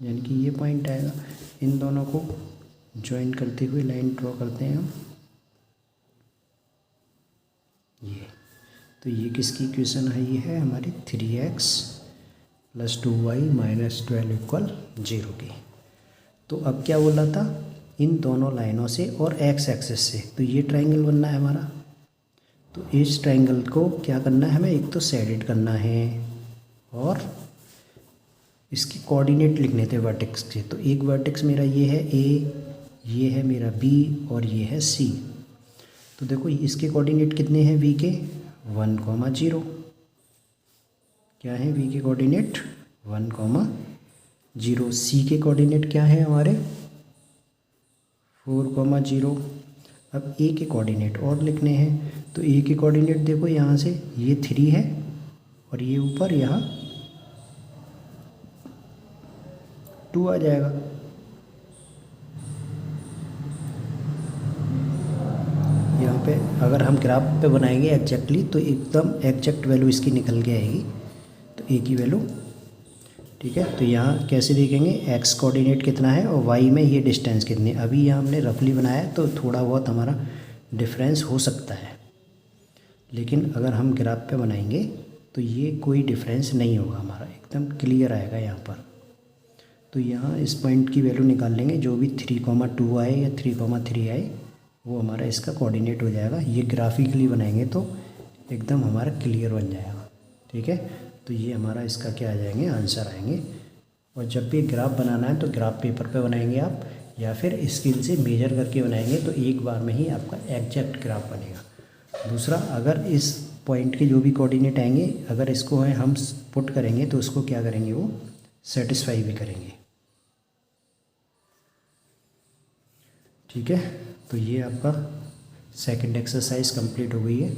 यानी कि ये पॉइंट आएगा। इन दोनों को ज्वाइन करते हुए लाइन ड्रॉ करते हैं हम, ये। तो ये किसकी इक्वेशन है, ये है हमारी 3x + 2y - 12 = 0 की। तो अब क्या बोला था, इन दोनों लाइनों से और x एक्सिस से, तो ये ट्रायंगल बनना है हमारा। तो इस ट्रायंगल को क्या करना है हमें, एक तो शेडेड करना है और इसके कोऑर्डिनेट लिखने थे वर्टेक्स के। तो एक वर्टेक्स मेरा ये है a, ये है मेरा b और ये है c। तो देखो इसके कोऑर्डिनेट कितने हैं v के, 1,0। क्या है v के कोऑर्डिनेट 1,0। c के कोऑर्डिनेट क्या है हमारे 4,0। अब a के कोऑर्डिनेट और लिखने हैं, तो a के कोऑर्डिनेट देखो यहाँ से ये 3 है और ये ऊपर यहाँ 2 आ जाएगा। यहाँ पे अगर हम ग्राफ पे बनाएंगे एग्जैक्टली, तो एकदम एग्जैक्ट वैल्यू इसकी निकल के आएगी, तो a की वैल्यू। ठीक है, तो यहाँ कैसे देखेंगे, x कोऑर्डिनेट कितना है और y में ये डिस्टेंस कितनी है। अभी यहाँ हमने रफली बनाया है तो थोड़ा बहुत हमारा डिफरेंस हो सकता है, लेकिन अगर हम ग्राफ पे बनाएंगे तो ये कोई डिफरेंस नहीं होगा, हमारा एकदम क्लियर आएगा यहाँ पर। तो यहाँ इस पॉइंट की वैल्यू निकाल लेंगे, जो भी 3,2 आए या 3,3 आए वो हमारा इसका कोऑर्डिनेट हो जाएगा। ये ग्राफिकली बनाएंगे तो एकदम हमारा क्लियर बन जाएगा। ठीक है, तो ये हमारा इसका क्या आ जाएंगे, आंसर आएंगे। और जब भी ग्राफ बनाना है तो ग्राफ पेपर पे बनाएंगे आप, या फिर स्केल से मेजर करके बनाएंगे, तो एक बार में ही आपका एग्जैक्ट ग्राफ बनेगा। दूसरा, अगर इस पॉइंट के जो भी कोऑर्डिनेट आएंगे, अगर इसको हम पुट करेंगे तो उसको क्या करेंगे, वो सेटिस्फाई भी करेंगे। ठीक है, तो ये आपका सेकंड एक्सरसाइज कंप्लीट हो गई है।